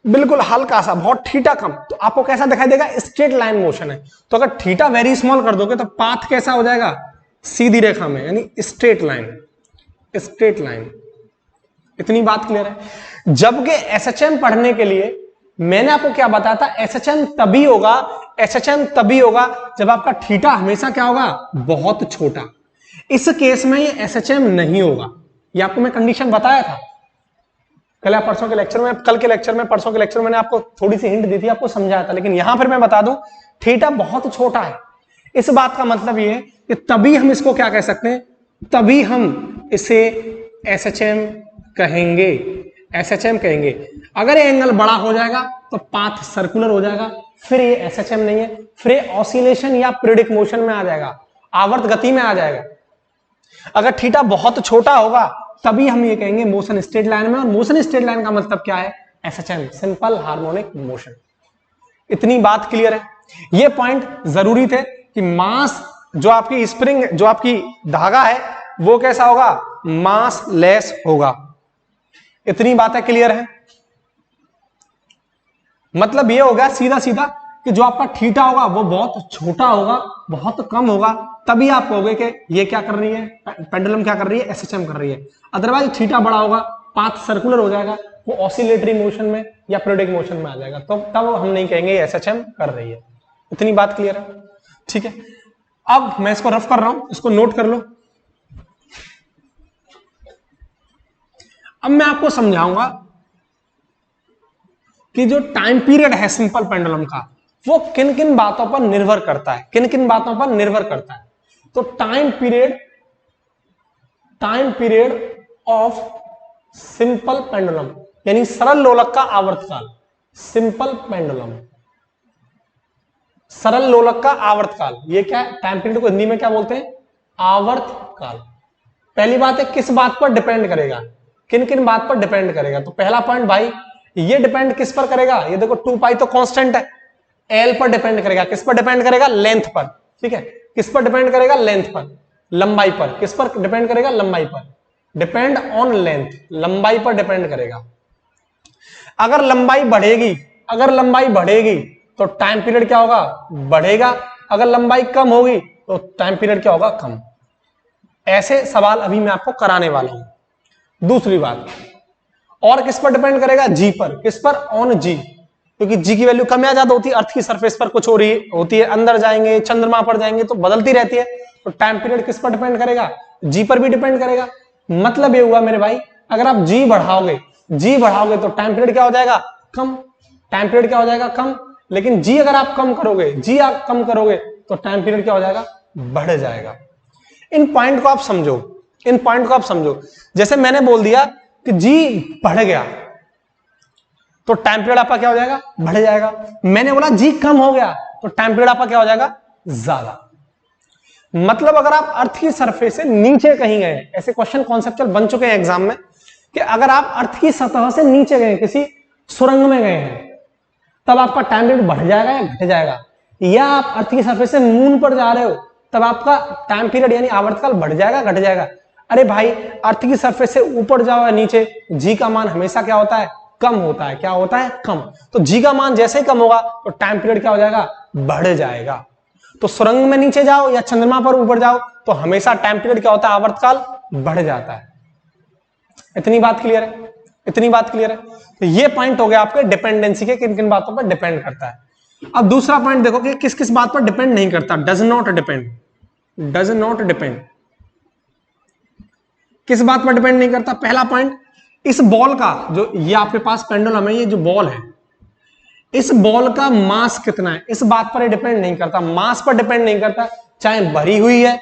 बिल्कुल हल्का सा, बहुत थीटा कम, तो आपको कैसा दिखाई देगा? स्ट्रेट लाइन मोशन है। तो अगर थीटा वेरी स्मॉल कर दोगे तो पाथ कैसा हो जाएगा? सीधी रेखा में, यानी स्ट्रेट लाइन, स्ट्रेट लाइन। इतनी बात क्लियर है? जबकि एसएचएम पढ़ने के लिए मैंने आपको क्या बताया था? एसएचएम तभी होगा, एसएचएम तभी होगा जब आपका थीटा हमेशा क्या होगा? बहुत छोटा। इस केस में ये एसएचएम नहीं होगा, ये आपको मैं कंडीशन बताया था कल या परसों के लेक्चर में, परसों के लेक्चर में मैंने आपको थोड़ी सी हिंट दी थी, आपको समझाया था। लेकिन यहां फिर मैं बता दूं, थीटा बहुत छोटा है। इस बात का मतलब ये है कि तभी हम इसको क्या कह सकते हैं? तभी हम इसे एसएचएम कहेंगे, एसएचएम कहेंगे। अगर ये एंगल बड़ा हो जाएगा तो पाथ सर्कुलर हो जाएगा, फिर ये एसएचएम नहीं है, फिर ये ऑसिलेशन या पीरियडिक मोशन में आ जाएगा, आवर्त गति में आ जाएगा। अगर थीटा बहुत छोटा होगा तभी हम ये कहेंगे मोशन स्ट्रेट लाइन में, और मोशन स्ट्रेट लाइन का मतलब क्या है? SHM, simple harmonic motion. इतनी बात क्लियर है? ये पॉइंट जरूरी थे कि मास जो आपकी स्प्रिंग, जो आपकी धागा है, वो कैसा होगा? मास लेस होगा। इतनी बातें क्लियर है? मतलब ये हो गया सीधा सीधा कि जो आपका थीटा होगा वो बहुत छोटा होगा, बहुत कम होगा, तभी आप कहोगे कि ये क्या कर रही है, पेंडुलम क्या कर रही है, एसएचएम कर रही है। अदरवाइज थीटा बड़ा होगा, पाथ सर्कुलर हो जाएगा, वो ऑसिलेटरी मोशन में या पीरियोडिक मोशन में आ जाएगा, तो तब हम नहीं कहेंगे एसएचएम कर रही है। इतनी बात क्लियर है? ठीक है, अब मैं इसको रफ कर रहा हूं, इसको नोट कर लो। अब मैं आपको समझाऊंगा कि जो टाइम पीरियड है सिंपल पेंडुलम का, वो किन किन बातों पर निर्भर करता है, किन किन बातों पर निर्भर करता है। तो time period of simple pendulum यानी सरल लोलक का आवर्तकाल, सिंपल पेंडुलम, सरल लोलक का आवर्तकाल, ये क्या है? टाइम पीरियड को हिंदी में क्या बोलते हैं? आवर्तकाल। पहली बात है किस बात पर डिपेंड करेगा, किन किन बात पर डिपेंड करेगा। तो पहला पॉइंट भाई, ये डिपेंड किस पर करेगा? ये देखो 2 पाई तो कांस्टेंट है, एल पर डिपेंड करेगा। किस पर डिपेंड करेगा? लेंथ पर। ठीक है, किस पर डिपेंड करेगा? लेंथ पर, लंबाई पर। किस पर डिपेंड करेगा? लंबाई पर। डिपेंड ऑन लेंथ, लंबाई पर डिपेंड करेगा। अगर लंबाई बढ़ेगी, अगर लंबाई बढ़ेगी तो टाइम पीरियड क्या होगा? बढ़ेगा। अगर लंबाई कम होगी तो टाइम पीरियड क्या होगा? कम। ऐसे सवाल अभी मैं आपको कराने वाला हूं। दूसरी बात, और किस पर डिपेंड करेगा? जी पर। किस पर? ऑन जी, क्योंकि जी की वैल्यू कम या ज्यादा होती है, अर्थ की सरफेस पर कुछ हो रही होती है, अंदर जाएंगे चंद्रमा पर जाएंगे तो बदलती रहती है। तो टाइम पीरियड किस पर डिपेंड करेगा? जी पर भी डिपेंड करेगा। मतलब ये हुआ मेरे भाई, अगर आप जी बढ़ाओगे तो टाइम पीरियड क्या हो जाएगा? कम। टाइम पीरियड क्या हो जाएगा? कम। लेकिन जी अगर आप कम करोगे, जी आप कम करोगे तो टाइम पीरियड क्या हो जाएगा? बढ़ जाएगा। इन पॉइंट को आप समझो, इन पॉइंट को आप समझो। जैसे मैंने बोल दिया कि जी बढ़ गया तो टाइम पीरियड आपका क्या हो जाएगा? बढ़ जाएगा। मैंने बोला जी कम हो गया तो टाइम पीरियड आपका क्या हो जाएगा? ज्यादा। मतलब अगर आप अर्थ की सरफेस से नीचे कहीं गए, ऐसे क्वेश्चन कॉन्सेप्चुअल बन चुके हैं एग्जाम में, कि अगर आप अर्थ की सतह से नीचे गए, किसी सुरंग में गए हैं, तब आपका टाइम पीरियड बढ़ जाएगा या घट जाएगा। या आप अर्थ की सरफेस से मून पर जा रहे हो, तब आपका टाइम पीरियड यानी आवर्तकाल बढ़ जाएगा, घट जाएगा। अरे भाई, अर्थ की सरफेस से ऊपर जाओ या नीचे, जी का मान हमेशा क्या होता है? कम होता है। क्या होता है? कम। तो जी का मान जैसे ही कम होगा तो टाइम पीरियड क्या हो जाएगा? बढ़ जाएगा। तो सुरंग में नीचे जाओ या चंद्रमा पर ऊपर जाओ तो हमेशा टाइम पीरियड क्या होता है? आवर्तकाल बढ़ जाता है। इतनी बात क्लियर है? इतनी बात क्लियर है? तो ये पॉइंट हो गया आपके डिपेंडेंसी के, किन किन बातों पर डिपेंड करता है। अब दूसरा पॉइंट देखो कि किस किस बात पर डिपेंड नहीं करता। Does not depend, does not depend, किस बात पर डिपेंड नहीं करता? पहला पॉइंट, इस बॉल का, जो ये आपके पास पेंडुलम है, ये जो बॉल है, इस बॉल का मास कितना है, इस बात पर डिपेंड नहीं करता। मास पर डिपेंड नहीं करता, चाहे भरी हुई है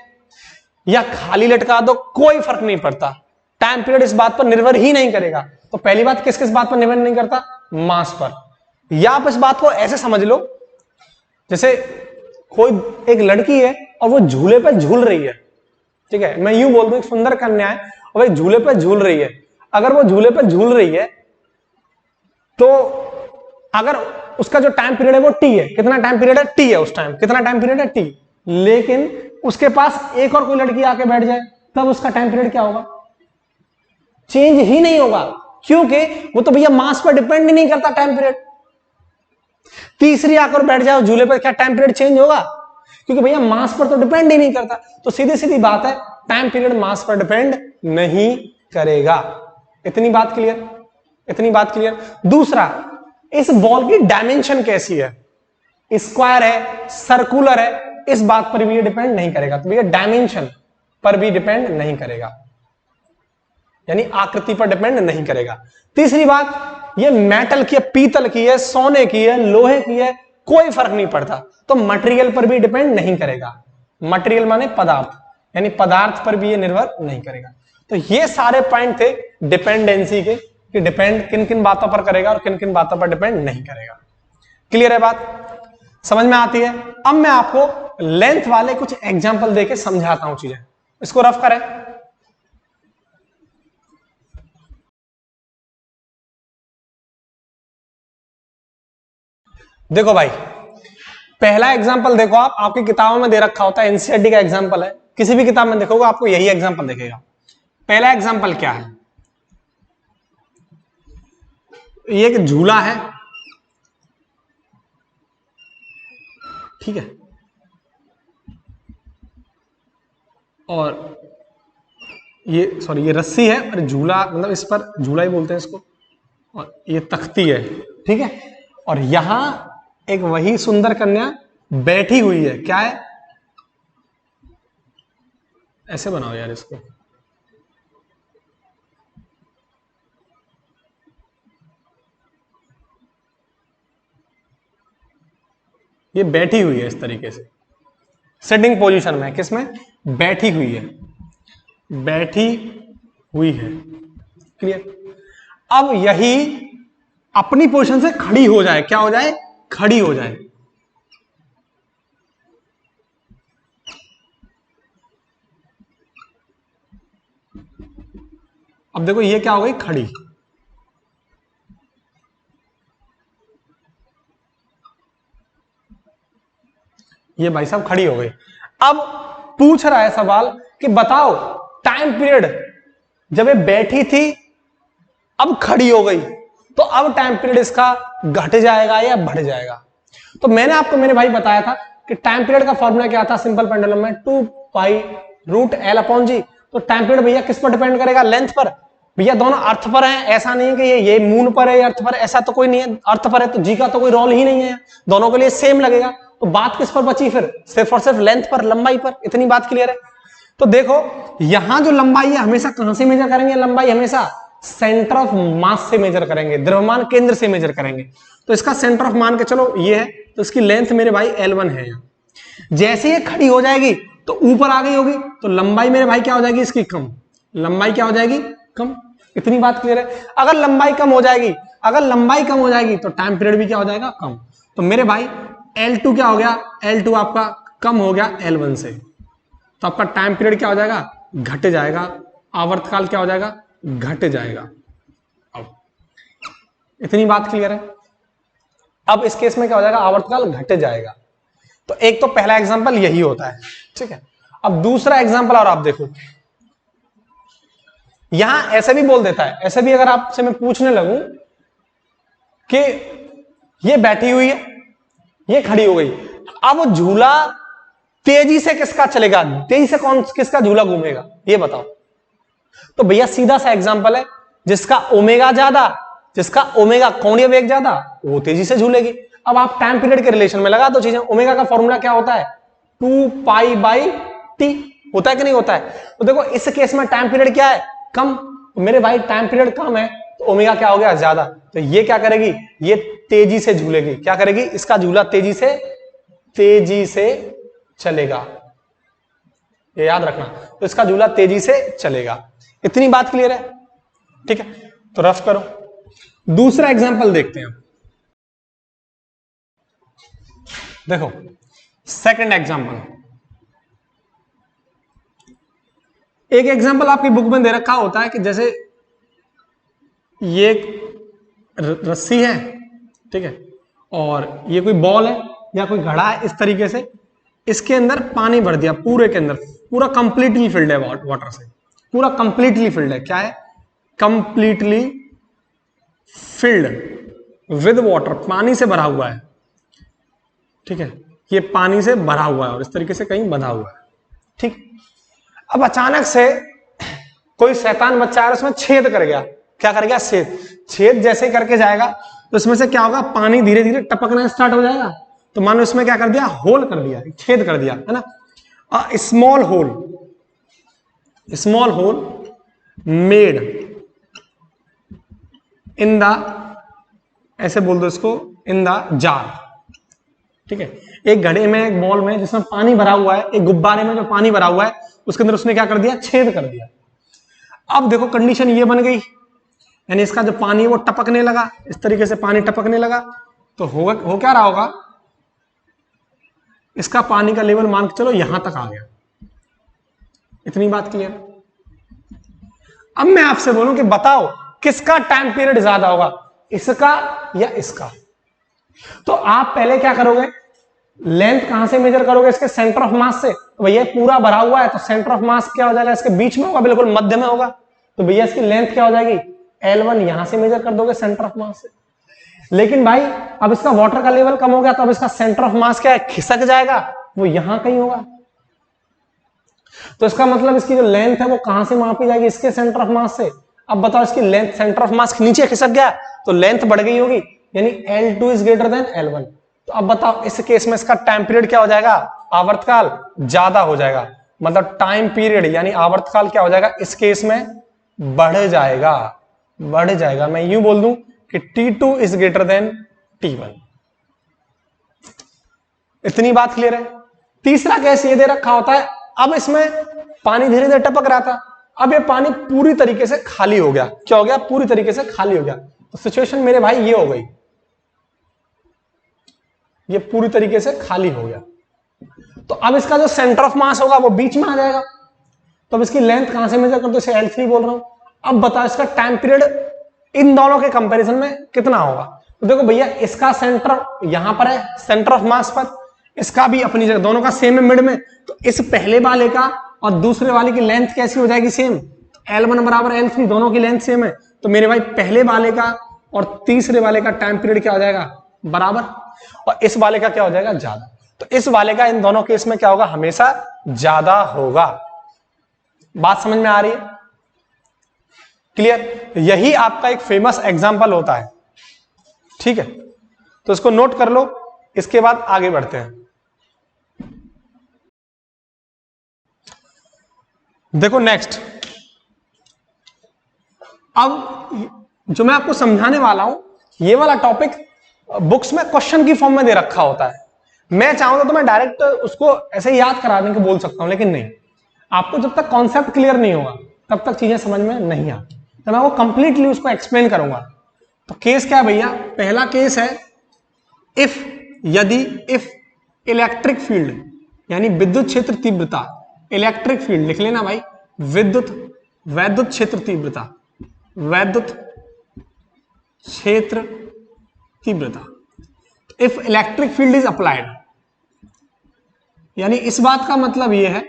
या खाली लटका दो, कोई फर्क नहीं पड़ता। टाइम पीरियड इस बात पर निर्भर ही नहीं करेगा। तो पहली बात, किस किस बात पर निर्भर नहीं करता? मास पर। या आप इस बात को ऐसे समझ लो, जैसे कोई एक लड़की है और वो झूले पर झूल रही है, ठीक है, मैं यूं बोल दूं, एक सुंदर कन्या है और भाई झूले पर झूल रही है। अगर वो झूले पर झूल रही है तो अगर उसका जो टाइम पीरियड है वो टी है, कितना टाइम पीरियड है? टी है। उस टाइम कितना टाइम पीरियड है? टी। लेकिन उसके पास एक और कोई लड़की आके बैठ जाए, तब उसका टाइम पीरियड क्या होगा? चेंज ही नहीं होगा, क्योंकि वो तो भैया मास पर डिपेंड ही नहीं करता टाइम पीरियड। तीसरी आकर बैठ जाओ झूले पर, क्या टाइम पीरियड चेंज होगा? क्योंकि भैया मास पर तो डिपेंड ही नहीं करता। तो सीधी सीधी बात है, टाइम पीरियड मास पर डिपेंड नहीं करेगा। इतनी बात क्लियर? इतनी बात क्लियर? दूसरा, इस बॉल की डायमेंशन कैसी है? स्क्वायर है, सर्कुलर है, इस बात पर भी ये डिपेंड नहीं करेगा। तो भैया डायमेंशन पर भी डिपेंड नहीं करेगा, यानी आकृति पर डिपेंड नहीं करेगा। तीसरी बात, ये मेटल की है, पीतल की है, सोने की है, लोहे की है, कोई फर्क नहीं पड़ता। तो मटेरियल पर भी डिपेंड नहीं करेगा। मटेरियल माने पदार्थ, यानी पदार्थ पर भी ये निर्भर नहीं करेगा। तो ये सारे पॉइंट थे डिपेंडेंसी के, कि डिपेंड किन किन बातों पर करेगा और किन किन बातों पर डिपेंड नहीं करेगा। क्लियर है बात? समझ में आती है? अब मैं आपको लेंथ वाले कुछ एग्जाम्पल देके समझाता हूं चीजें। इसको रफ करें। देखो भाई, पहला एग्जांपल देखो, आप आपकी किताबों में दे रखा होता है, एनसीईआरटी का एग्जांपल है, किसी भी किताब में देखोगे आपको यही एग्जांपल दिखेगा। पहला एग्जांपल क्या है? ये एक झूला है, ठीक है। और ये सॉरी ये रस्सी है और झूला, मतलब इस पर झूला ही बोलते हैं इसको, और ये तख्ती है, ठीक है। और यहां एक वही सुंदर कन्या बैठी हुई है, क्या है, ऐसे बनाओ यार इसको, ये बैठी हुई है इस तरीके से, सिटिंग पोजीशन में, किसमें, बैठी हुई है, बैठी हुई है, क्लियर। अब यही अपनी पोजीशन से खड़ी हो जाए, क्या हो जाए, खड़ी हो जाए, अब देखो ये क्या हो गई, खड़ी, ये भाई साहब खड़ी हो गई। अब पूछ रहा है सवाल कि बताओ टाइम पीरियड, जब ये बैठी थी अब खड़ी हो गई, तो अब टाइम पीरियड इसका घट जाएगा या बढ़ जाएगा। तो मैंने आपको मेरे भाई बताया था कि टाइम पीरियड का फॉर्मूला क्या था सिंपल पेंडुलम में, 2π√L/g। तो टाइम पीरियड भैया किस पर डिपेंड करेगा, लेंथ पर। भैया दोनों अर्थ पर हैं, ऐसा नहीं है कि ये मून पर है, अर्थ पर, ऐसा तो कोई नहीं है। अर्थ पर है तो जी का तो कोई रोल ही नहीं है, दोनों के लिए सेम लगेगा। तो बात किस पर बची फिर, सिर्फ और सिर्फ लेंथ पर, लंबाई पर। इतनी बात क्लियर है। तो देखो यहां जो लंबाई है हमेशा कहां से मेजर करेंगे, लंबाई हमेशा सेंटर ऑफ मास से मेजर करेंगे, द्रव्यमान केंद्र से मेजर करेंगे। तो इसका सेंटर ऑफ मान के चलो ये है, तो इसकी लेंथ मेरे भाई L1 है। जैसे ये खड़ी हो जाएगी तो ऊपर आ गई होगी, तो लंबाई मेरे भाई क्या हो जाएगी इसकी, कम। लंबाई क्या हो जाएगी, कम। इतनी बात क्लियर है। अगर लंबाई कम हो जाएगी, अगर लंबाई कम हो जाएगी तो टाइम पीरियड भी क्या हो जाएगा, कम। तो मेरे भाई L2 क्या हो गया, L2 आपका कम हो गया L1 से, तो आपका टाइम पीरियड क्या हो जाएगा, घट जाएगा। आवर्तकाल क्या हो जाएगा, घट जाएगा। अब इतनी बात क्लियर है। अब इस केस में क्या हो जाएगा, आवर्तकाल घट जाएगा। तो एक तो पहला एग्जांपल यही होता है, ठीक है। अब दूसरा एग्जांपल और आप देखो, यहां ऐसे भी बोल देता है, ऐसे भी अगर आपसे मैं पूछने लगूं कि ये बैठी हुई है, ये खड़ी हो गई, अब झूला तेजी से किसका चलेगा, तेजी से कौन किसका झूला घूमेगा, ये बताओ। तो भैया सीधा सा एग्जांपल है, जिसका ओमेगा ज्यादा, जिसका ओमेगा कोणीय वेग ज्यादा, वो तेजी से झूलेगी। अब आप टाइम पीरियड के रिलेशन में लगा दो चीजें। ओमेगा का फॉर्मूला क्या होता है, 2π/T होता है कि नहीं होता है। तो देखो इस केस में टाइम पीरियड क्या है, कम। तो मेरे भाई टाइम पीरियड कम है तो ओमेगा क्या हो गया, ज्यादा। तो ये क्या करेगी, ये तेजी से झूलेगी। क्या करेगी, इसका झूला तेजी से चलेगा, ये याद रखना। तो इसका झूला तेजी से चलेगा। इतनी बात क्लियर है, ठीक है। तो रफ करो, दूसरा एग्जांपल देखते हैं। देखो सेकंड एग्जांपल, एक एग्जांपल आपकी बुक में दे रखा होता है कि जैसे ये एक रस्सी है, ठीक है, और ये कोई बॉल है या कोई घड़ा है, इस तरीके से इसके अंदर पानी भर दिया, पूरे के अंदर, पूरा कंप्लीटली फिल्ड है वाटर से, पूरा कंप्लीटली फिल्ड है। क्या है, कंप्लीटली फिल्ड विद वाटर, पानी से भरा हुआ है, ठीक है। ये पानी से भरा हुआ है और इस तरीके से कहीं बंधा हुआ है, ठीक। अब अचानक से कोई शैतान बच्चा है, उसमें छेद कर गया। क्या कर गया, छेद जैसे ही करके जाएगा तो इसमें से क्या होगा, पानी धीरे धीरे टपकना स्टार्ट हो जाएगा। तो मान लो इसमें क्या कर दिया, होल कर दिया, छेद कर दिया, है ना। Small hole made in the, ऐसे बोल दो इसको, इन द जार, ठीक है। एक घड़े में, एक बॉल में जिसमें पानी भरा हुआ है, एक गुब्बारे में जो पानी भरा हुआ है, उसके अंदर उसने क्या कर दिया, छेद कर दिया। अब देखो कंडीशन ये बन गई, यानी इसका जो पानी है वो टपकने लगा, इस तरीके से पानी टपकने लगा। तो हो क्या रहा होगा, इसका पानी का लेवल मान के चलो यहां तक आ गया। इतनी बात क्लियर। अब मैं आपसे बोलूं कि बताओ किसका टाइम पीरियड ज्यादा होगा, इसका या इसका। तो आप पहले क्या करोगे, लेंथ कहां से मेजर करोगे, इसके सेंटर ऑफ मास से। तो भैया पूरा भरा हुआ है तो सेंटर ऑफ मास क्या हो जाएगा, इसके बीच में होगा, बिल्कुल मध्य में होगा। तो भैया इसकी लेंथ क्या हो जाएगी, L1 यहां से मेजर कर दोगे सेंटर ऑफ मास से। लेकिन भाई अब इसका वाटर का लेवल कम हो गया तो अब इसका सेंटर ऑफ मास क्या है, खिसक जाएगा, वो यहां कहीं होगा। तो इसका मतलब इसकी जो लेंथ है वो कहां से मापी जाएगी, इसके सेंटर ऑफ मास से। अब बताओ इसकी लेंथ सेंटर ऑफ मास के नीचे खिसक गया तो लेंथ बढ़ गई होगी, यानी L2 is greater than L1। तो अब बताओ इस केस में इसका टाइम पीरियड क्या हो जाएगा, आवर्तकाल ज्यादा हो जाएगा, मतलब टाइम पीरियड यानी आवर्तकाल क्या हो जाएगा, इस केस में बढ़ जाएगा, बढ़ जाएगा। मैं यूं बोल दूं कि T2 is greater than T1। इतनी बात क्लियर है। तीसरा केस ये दे रखा होता है, अब इसमें पानी धीरे धीरे टपक रहा था, अब ये पानी पूरी तरीके से खाली हो गया। क्या हो गया, पूरी तरीके से खाली हो गया। तो सिचुएशन मेरे भाई ये हो गई, ये पूरी तरीके से खाली हो गया। तो अब इसका जो सेंटर ऑफ मास होगा वो बीच में आ जाएगा। तो अब इसकी लेंथ कहां से मेजर कर दो, इसे L3 बोल रहा हूं। अब बताओ इसका टाइम पीरियड इन दोनों के कंपैरिजन में कितना होगा। तो देखो भैया इसका सेंटर यहां पर है, सेंटर ऑफ मास पर, इसका भी अपनी जगह, दोनों का सेम है मिड में। तो इस पहले वाले का और दूसरे वाले की लेंथ कैसी हो जाएगी, सेम। L1 बराबर L3, दोनों की लेंथ सेम है। तो मेरे भाई पहले वाले का और तीसरे वाले का टाइम पीरियड क्या हो जाएगा, बराबर, और इस वाले का क्या हो जाएगा, ज्यादा। तो इस वाले का इन दोनों केस में क्या होगा, हमेशा ज्यादा होगा। बात समझ में आ रही है, क्लियर। यही आपका एक फेमस एग्जांपल होता है, ठीक है। तो इसको नोट कर लो, इसके बाद आगे बढ़ते हैं। देखो नेक्स्ट, अब जो मैं आपको समझाने वाला हूं ये वाला टॉपिक बुक्स में क्वेश्चन की फॉर्म में दे रखा होता है। मैं चाहूंगा तो मैं डायरेक्ट उसको ऐसे ही याद कराने को बोल सकता हूं, लेकिन नहीं, आपको जब तक कॉन्सेप्ट क्लियर नहीं होगा तब तक चीजें समझ में नहीं आती। तो मैं वो कंप्लीटली उसको एक्सप्लेन करूंगा। तो केस क्या है भैया, पहला केस है इफ, यदि, इफ इलेक्ट्रिक फील्ड यानी विद्युत क्षेत्र तीव्रता, इलेक्ट्रिक फील्ड लिख लेना भाई, वैद्युत क्षेत्र तीव्रता, वैद्युत क्षेत्र तीव्रता, if electric field is applied, यानी इस बात का मतलब यह है,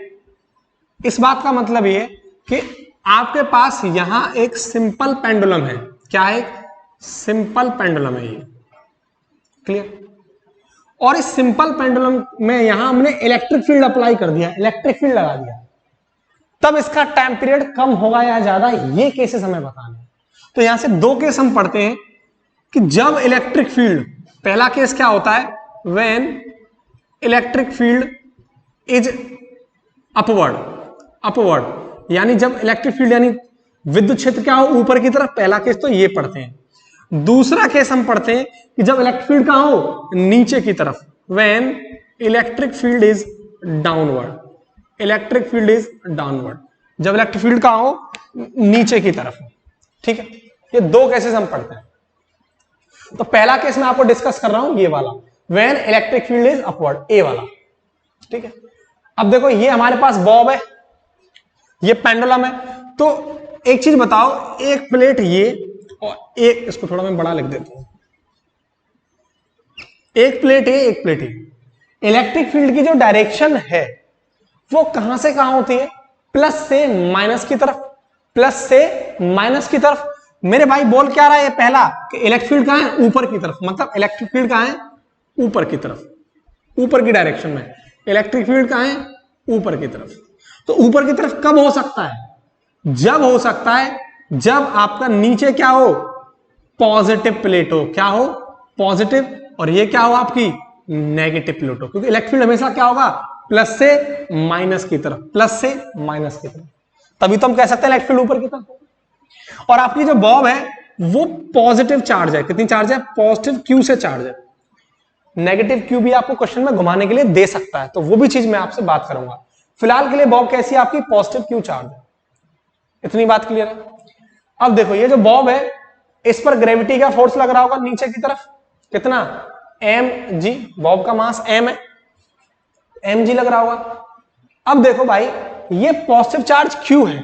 इस बात का मतलब यह है कि आपके पास यहां एक सिंपल पेंडुलम है। क्या है, सिंपल पेंडुलम है ये, क्लियर। और इस सिंपल पेंडुलम में यहां हमने इलेक्ट्रिक फील्ड अप्लाई कर दिया, इलेक्ट्रिक फील्ड लगा दिया, तब इसका टाइम पीरियड कम होगा या ज्यादा, ये केसेस हमें बताने। तो यहां से दो केस हम पढ़ते हैं कि जब इलेक्ट्रिक फील्ड, पहला केस क्या होता है, when electric field is upward, upward यानी जब इलेक्ट्रिक फील्ड यानी विद्युत क्षेत्र क्या हो, ऊपर की तरफ। पहला केस तो ये पढ़ते हैं। दूसरा केस हम पढ़ते हैं कि जब इलेक्ट्रिक फील्ड कहां हो, नीचे की तरफ, when electric field is downward, electric field is downward, जब इलेक्ट्रिक फील्ड कहां हो, नीचे की तरफ, ठीक है। ये दो केसेस हम पढ़ते हैं। तो पहला केस मैं आपको डिस्कस कर रहा हूं, ये वाला, when electric field is upward, A वाला, ठीक है। अब देखो ये हमारे पास बॉब है, ये पेंडुलम है। तो एक चीज बताओ, एक प्लेट ये और एक, इसको थोड़ा मैं बड़ा लिख देता हूं, एक प्लेट है, एक प्लेट है। इलेक्ट्रिक फील्ड की जो डायरेक्शन है वो कहां से कहां होती है, प्लस से माइनस की तरफ, प्लस से माइनस की तरफ। मेरे भाई बोल क्या रहा है ये पहला, कि इलेक्ट्रिक फील्ड कहां है, ऊपर की तरफ, मतलब इलेक्ट्रिक फील्ड कहां है, ऊपर की तरफ, ऊपर की डायरेक्शन में इलेक्ट्रिक फील्ड कहां है, ऊपर की तरफ। तो ऊपर की तरफ कब हो सकता है, जब हो सकता है जब आपका नीचे क्या हो, पॉजिटिव प्लेट हो, क्या हो, पॉजिटिव, और ये क्या हो आपकी नेगेटिव प्लेट हो, क्योंकि इलेक्ट्रिक फील्ड हमेशा क्या होगा, प्लस से माइनस की तरफ, प्लस से माइनस की तरफ, तभी तो हम कह सकते हैं इलेक्ट्रिक फील्ड ऊपर की तरफ। और आपकी जो बॉब है वो पॉजिटिव चार्ज है, कितनी चार्ज है, पॉजिटिव क्यू से चार्ज है। नेगेटिव क्यू भी आपको क्वेश्चन में घुमाने के लिए दे सकता है, तो वो भी चीज मैं आपसे बात करूंगा। फिलहाल के लिए बॉब कैसी है आपकी, पॉजिटिव क्यू चार्ज है। इतनी बात क्लियर है। अब देखो ये जो बॉब है इस पर ग्रेविटी का फोर्स लग रहा होगा नीचे की तरफ, कितना, एम जी, बॉब का मास एम है, एम जी लग रहा होगा। अब देखो भाई ये पॉजिटिव चार्ज क्यू है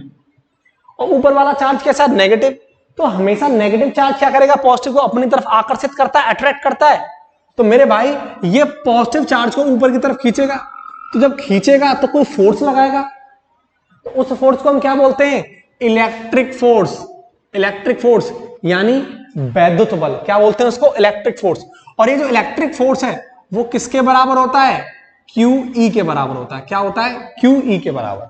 और ऊपर वाला चार्ज कैसा है, नेगेटिव। तो हमेशा नेगेटिव चार्ज क्या करेगा, पॉजिटिव को अपनी तरफ आकर्षित करता है, अट्रैक्ट करता है। तो मेरे भाई ये पॉजिटिव चार्ज को ऊपर की तरफ खींचेगा, तो जब खींचेगा तो कोई फोर्स लगाएगा, तो उस फोर्स को हम क्या बोलते हैं, इलेक्ट्रिक फोर्स। इलेक्ट्रिक फोर्स यानी वैद्युत बल, क्या बोलते हैं उसको, इलेक्ट्रिक फोर्स। और ये जो इलेक्ट्रिक फोर्स है वो किसके बराबर होता है, QE के बराबर होता है। क्या होता है, QE के बराबर।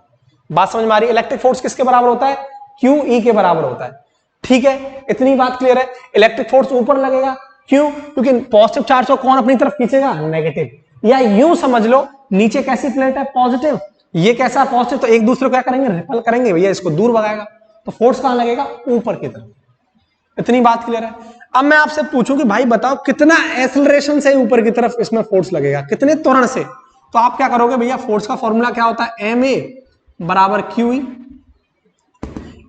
बात समझ में आ रही है, इलेक्ट्रिक फोर्स किसके बराबर होता है, QE के बराबर होता है। ठीक है, इतनी बात क्लियर है। इलेक्ट्रिक फोर्स ऊपर लगेगा, क्यों, क्योंकि पॉजिटिव चार्ज को कौन अपनी तरफ खींचेगा, नेगेटिव। या यूं समझ लो, नीचे कैसी प्लेट है, पॉजिटिव, ये कैसा पॉजिटिव, तो एक दूसरे को क्या करेंगे, रिपल करेंगे, भैया इसको दूर भगाएगा, तो फोर्स कहां लगेगा, ऊपर की तरफ। इतनी बात क्लियर है। अब मैं आपसे पूछूं कि भाई बताओ कितना एक्सेलरेशन से ऊपर की तरफ इसमें फोर्स लगेगा, कितने त्वरण से, तो आप क्या करोगे भैया, फोर्स का फॉर्मूला क्या होता है, ma बराबर QE।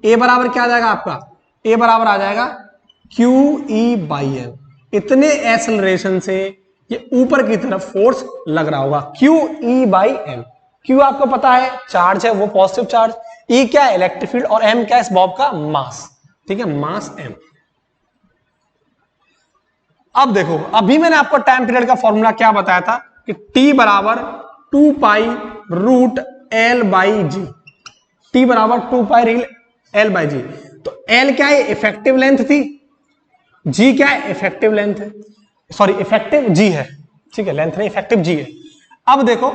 ए बराबर क्या आ जाएगा आपका, ए बराबर आ जाएगा QE बाई एम। इतने एक्सेलरेशन से ये ऊपर की तरफ फोर्स लग रहा होगा, QE बाई एम। क्यू आपको पता है चार्ज है, वो पॉजिटिव चार्ज, ई क्या है, इलेक्ट्रिक फील्ड, और एम क्या है, इस बॉब का मास। ठीक है, मास एम। अब देखो, अभी मैंने आपको टाइम पीरियड का फॉर्मूला क्या बताया था कि T बराबर 2 pi root L by G. T बराबर 2 पाई L बाई जी। तो L क्या है, इफेक्टिव लेंथ थी, G क्या है, इफेक्टिव लेंथ है, सॉरी इफेक्टिव G है, ठीक है, लेंथ नहीं, इफेक्टिव G है। अब देखो,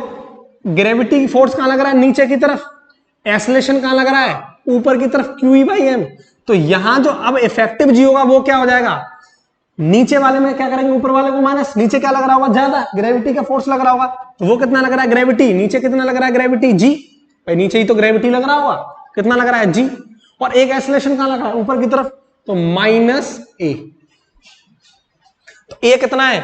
ग्रेविटी की फोर्स कहां लग रहा है, नीचे की तरफ, एक्सेलरेशन कहां लग रहा है, ऊपर की तरफ, QE बाई एम। तो यहां जो अब इफेक्टिव G होगा वो क्या हो जाएगा, नीचे वाले में क्या करेंगे, ऊपर वाले को माइनस, नीचे क्या लग रहा होगा, ज्यादा ग्रेविटी का फोर्स लग रहा होगा, तो वो कितना लग रहा है, ग्रेविटी, नीचे कितना लग रहा है, ग्रेविटी G, भाई नीचे ही तो ग्रेविटी लग रहा होगा, कितना लग रहा है, G। और एक एक्सेलरेशन कहां लग रहा है, ऊपर की तरफ, तो माइनस A। तो A कितना है,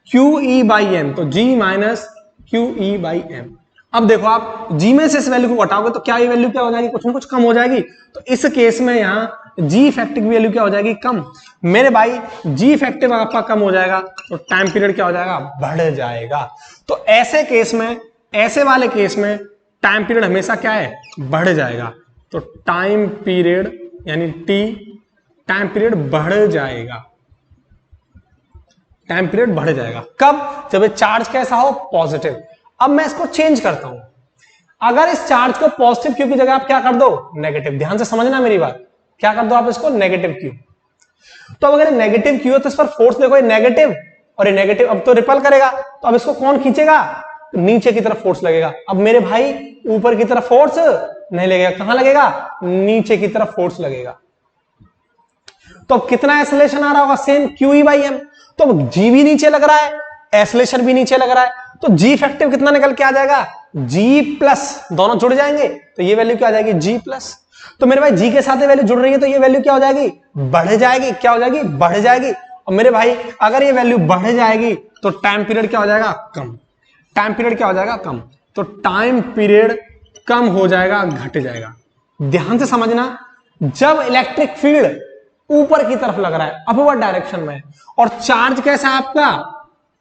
QE बाई एम, तो G minus QE by M. अब देखो, आप G में से इस वैल्यू को घटाओगे तो क्या ये वैल्यू क्या हो जाएगी, कुछ ना कुछ कम हो जाएगी। तो इस केस में यहां G इफेक्टिव की वैल्यू क्या हो जाएगी, कम। मेरे भाई G इफेक्टिव आपका कम हो जाएगा तो टाइम पीरियड क्या हो जाएगा, बढ़ जाएगा। तो ऐसे केस में, ऐसे वाले केस में टाइम पीरियड हमेशा क्या है, बढ़ जाएगा। तो टाइम पीरियड यानी T, टाइम पीरियड बढ़ जाएगा, टाइम पीरियड बढ़ जाएगा। कब, जब चार्ज कैसा हो, पॉजिटिव। अब मैं इसको चेंज करता हूं, अगर इस चार्ज को पॉजिटिव क्यू की जगह आप क्या कर दो, नेगेटिव। ध्यान से समझना मेरी बात, क्या कर दो आप इसको, नेगेटिव क्यू। तो अगर नेगेटिव क्यू है तो इस पर फोर्स देखो, ये नेगेटिव और ये नेगेटिव, अब तो रिपल करेगा, तो अब इसको कौन खींचेगा, नीचे की तरफ फोर्स लगेगा। अब मेरे भाई ऊपर की तरफ फोर्स नहीं लगेगा, कहां लगेगा, नीचे की तरफ फोर्स लगेगा। तो अब कितना एक्सेलरेशन आ रहा होगा, सेम QE बाई एम। तो G भी नीचे लग रहा है, एक्सेलरेशन भी नीचे लग रहा है, तो G इफेक्टिव कितना निकल के आ जाएगा, G प्लस, दोनों जुड़ जाएंगे तो ये वैल्यू क्या आ जाएगी, G प्लस। तो मेरे भाई G के साथ वैल्यू जुड़ रही है तो ये वैल्यू क्या हो जाएगी, बढ़ जाएगी। क्या हो जाएगी, बढ़ जाएगी। और मेरे भाई अगर ये वैल्यू बढ़ जाएगी तो टाइम पीरियड क्या हो जाएगा, कम। टाइम पीरियड क्या हो जाएगा, कम। तो टाइम पीरियड कम हो जाएगा, घट जाएगा। ध्यान से समझना, जब इलेक्ट्रिक फील्ड ऊपर की तरफ लग रहा है, अपवर्ड डायरेक्शन में, और चार्ज कैसा है आपका,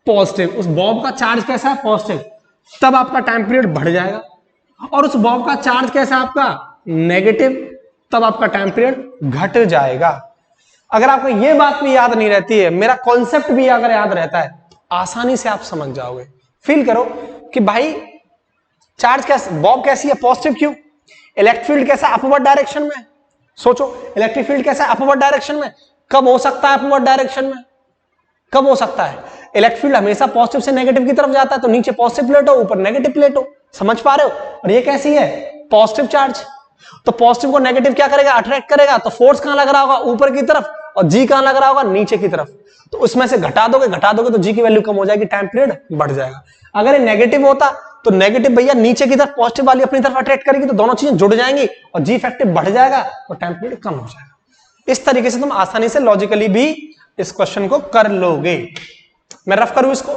पॉजिटिव, उस बॉब का चार्ज कैसा है, पॉजिटिव, तब आपका टाइम पीरियड बढ़ जाएगा। और उस बॉब का चार्ज कैसा है आपका, नेगेटिव, तब आपका टाइम पीरियड घट जाएगा। अगर आपको यह बात भी याद नहीं रहती है, मेरा कॉन्सेप्ट भी अगर याद रहता है, आसानी से आप समझ जाओगे। फील करो कि भाई चार्ज कैसा, बॉब कैसी है, पॉजिटिव क्यों, इलेक्ट्रिक फील्ड कैसा, अपवर्ड डायरेक्शन में। सोचो, इलेक्ट्रिक फील्ड कैसा है, अपवर्ड डायरेक्शन में। कब हो सकता है अपवर्ड डायरेक्शन में, कब हो सकता है, इलेक्ट्रिक फील्ड हमेशा पॉजिटिव से नेगेटिव की तरफ जाता है, तो नीचे पॉजिटिव प्लेट हो, ऊपर नेगेटिव प्लेट हो। समझ पा रहे हो। और ये कैसी है, पॉजिटिव चार्ज, तो पॉजिटिव को नेगेटिव क्या करेगा, अट्रैक्ट करेगा। तो फोर्स कहां लग रहा होगा, ऊपर की तरफ, और जी कहां लग रहा होगा, नीचे की तरफ। तो उसमें से घटा दोगे तो जी की वैल्यू कम हो जाएगी, टाइम पीरियड बढ़ जाएगा। अगर ये नेगेटिव होता तो नेगेटिव भैया नीचे की तरफ, पॉजिटिव वाली अपनी तरफ अट्रैक्ट करेगी, तो दोनों चीजें जुड़ जाएंगी और जी इफेक्टिव बढ़ जाएगा और टाइम पीरियड कम हो जाएगा। इस तरीके से तुम आसानी से लॉजिकली भी इस क्वेश्चन को कर लोगे। मैं रफ करूं इसको।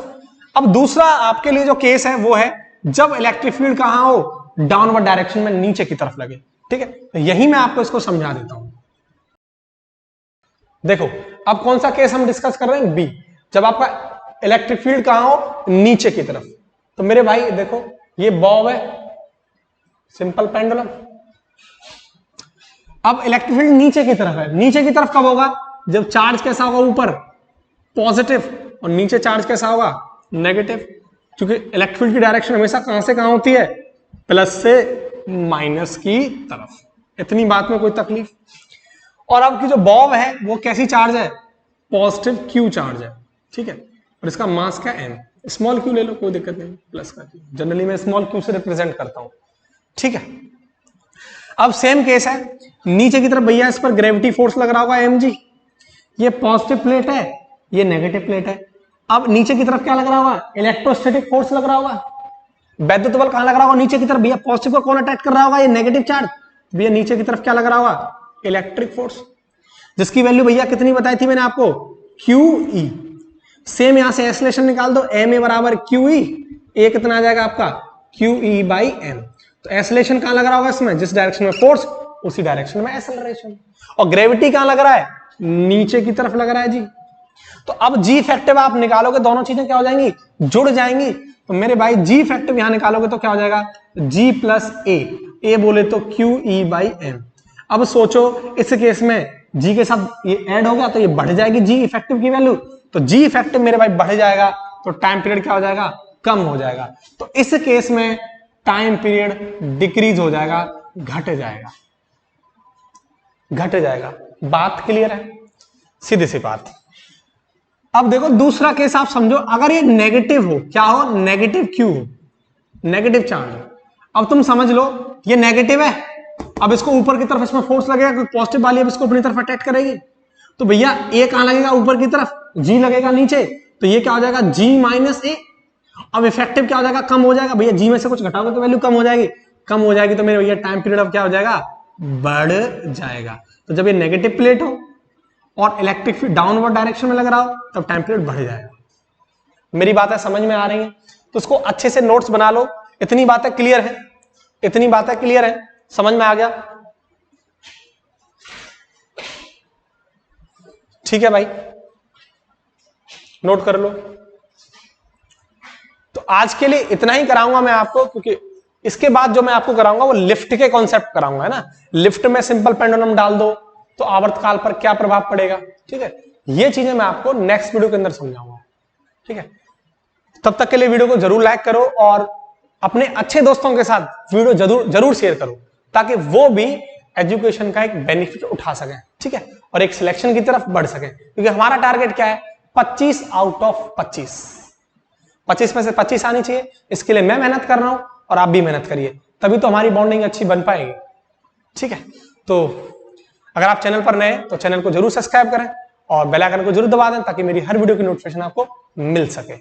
अब दूसरा आपके लिए जो केस है वो है जब इलेक्ट्रिक फील्ड कहां हो, डाउनवर्ड डायरेक्शन में, नीचे की तरफ लगे। ठीक है, तो यही मैं आपको इसको समझा देता हूं। देखो, अब कौन सा केस हम डिस्कस कर रहे हैं, बी, जब आपका इलेक्ट्रिक फील्ड कहां हो, नीचे की तरफ। तो मेरे भाई देखो, ये बॉब है, सिंपल पेंडुलम। अब इलेक्ट्रिक फील्ड नीचे की तरफ है। नीचे की तरफ कब होगा, जब चार्ज कैसा होगा, ऊपर पॉजिटिव, और नीचे चार्ज कैसा होगा, नेगेटिव। क्योंकि इलेक्ट्रिक फील्ड की डायरेक्शन हमेशा कहां से कहां होती है, प्लस से माइनस की तरफ। इतनी बात में कोई तकलीफ। और अब की जो बॉब है वो कैसी चार्ज है, पॉजिटिव क्यू चार्ज है, ठीक है, और इसका मास क्या m, स्मॉल क्यू ले लो कोई दिक्कत नहीं, प्लस का क्यू, जनरली मैं स्मॉल क्यू से रिप्रेजेंट करता हूं, ठीक है। अब सेम केस है, नीचे की तरफ भैया इस पर ग्रेविटी फोर्स लग रहा होगा mg, ये पॉजिटिव प्लेट है, ये नेगेटिव प्लेट है। अब नीचे की तरफ क्या लग रहा होगा, इलेक्ट्रोस्टैटिक फोर्स लग रहा होगा। वैद्युत बल कहां लग रहा होगा, नीचे की तरफ भैया, पॉजिटिव को कौन अटैक कर रहा होगा, ये नेगेटिव चार्ज, भैया नीचे की तरफ क्या लग रहा होगा, इलेक्ट्रिक फोर्स, जिसकी वैल्यू भैया कितनी बताई थी मैंने आपको, QE। सेम यहां से एक्सेलरेशन निकाल दो, ma बराबर QE, a कितना आ जाएगा आपका QE बाई m। तो एक्सेलरेशन कहां लग रहा होगा इसमें, जिस डायरेक्शन में फोर्स उसी डायरेक्शन में एक्सेलरेशन, और ग्रेविटी कहां लग रहा है, नीचे की तरफ लग रहा है जी। तो अब जी इफेक्टिव आप निकालोगे, दोनों चीजें क्या हो जाएंगी, जुड़ जाएंगी। तो मेरे भाई जी इफेक्टिव यहां निकालोगे तो क्या हो जाएगा, G प्लस ए बोले तो QE बाई m। अब सोचो इस केस में जी के साथ ये ऐड हो गया तो ये बढ़ जाएगी जी इफेक्टिव की वैल्यू, तो जी इफेक्टिव मेरे भाई बढ़ जाएगा, तो टाइम पीरियड क्या हो जाएगा, कम हो जाएगा। तो इस केस में टाइम पीरियड डिक्रीज हो जाएगा, घट जाएगा, घट जाएगा। बात क्लियर है, सीधी सी बात। अब देखो दूसरा केस आप समझो, अगर ये नेगेटिव हो, क्या हो, नेगेटिव क्यू हो, नेगेटिव चार्ज हो। अब तुम समझ लो ये नेगेटिव है, अब इसको ऊपर की तरफ इसमें फोर्स लगेगा, पॉजिटिव वाली अब इसको अपनी तरफ अटैक करेगी, तो भैया ए कहां लगेगा, ऊपर की तरफ, जी लगेगा नीचे, तो ये क्या हो जाएगा, जी माइनस ए। अब इफेक्टिव क्या हो जाएगा, कम हो जाएगा, भैया जी में से कुछ घटाओगे तो वैल्यू कम हो जाएगी, कम हो जाएगी तो मेरे भैया टाइम पीरियड अब क्या हो जाएगा, बढ़ जाएगा। तो जब ये नेगेटिव प्लेट हो और इलेक्ट्रिक फील्ड डाउनवर्ड डायरेक्शन में लग रहा हो तब टाइम पीरियड बढ़ जाएगा। मेरी बातें समझ में आ रही हैं, तो उसको अच्छे से नोट्स बना लो। इतनी बातें क्लियर है, इतनी बातें क्लियर है, समझ में आ गया, ठीक है भाई, नोट कर लो। तो आज के लिए इतना ही कराऊंगा मैं आपको, क्योंकि इसके बाद जो मैं आपको कराऊंगा वो लिफ्ट के कॉन्सेप्ट कराऊंगा, है ना। लिफ्ट में सिंपल पेंडुलम डाल दो तो आवर्तकाल पर क्या प्रभाव पड़ेगा, ठीक है, ये चीजें मैं आपको नेक्स्ट वीडियो के अंदर समझाऊंगा, ठीक है। तब तक के लिए वीडियो को जरूर लाइक करो और अपने अच्छे दोस्तों के साथ वीडियो जरूर शेयर करो, ताकि वो भी एजुकेशन का एक बेनिफिट उठा सके, ठीक है, और एक सिलेक्शन की तरफ बढ़ सके। क्योंकि हमारा टारगेट क्या है, 25 आउट ऑफ 25, 25 में से 25 आनी चाहिए। इसके लिए मैं मेहनत कर रहा हूं और आप भी मेहनत करिए, तभी तो हमारी बॉन्डिंग अच्छी बन पाएगी, ठीक है। तो अगर आप चैनल पर नए तो चैनल को जरूर सब्सक्राइब करें और बेल आइकन को जरूर दबा दें, ताकि मेरी हर वीडियो की नोटिफिकेशन आपको मिल सके।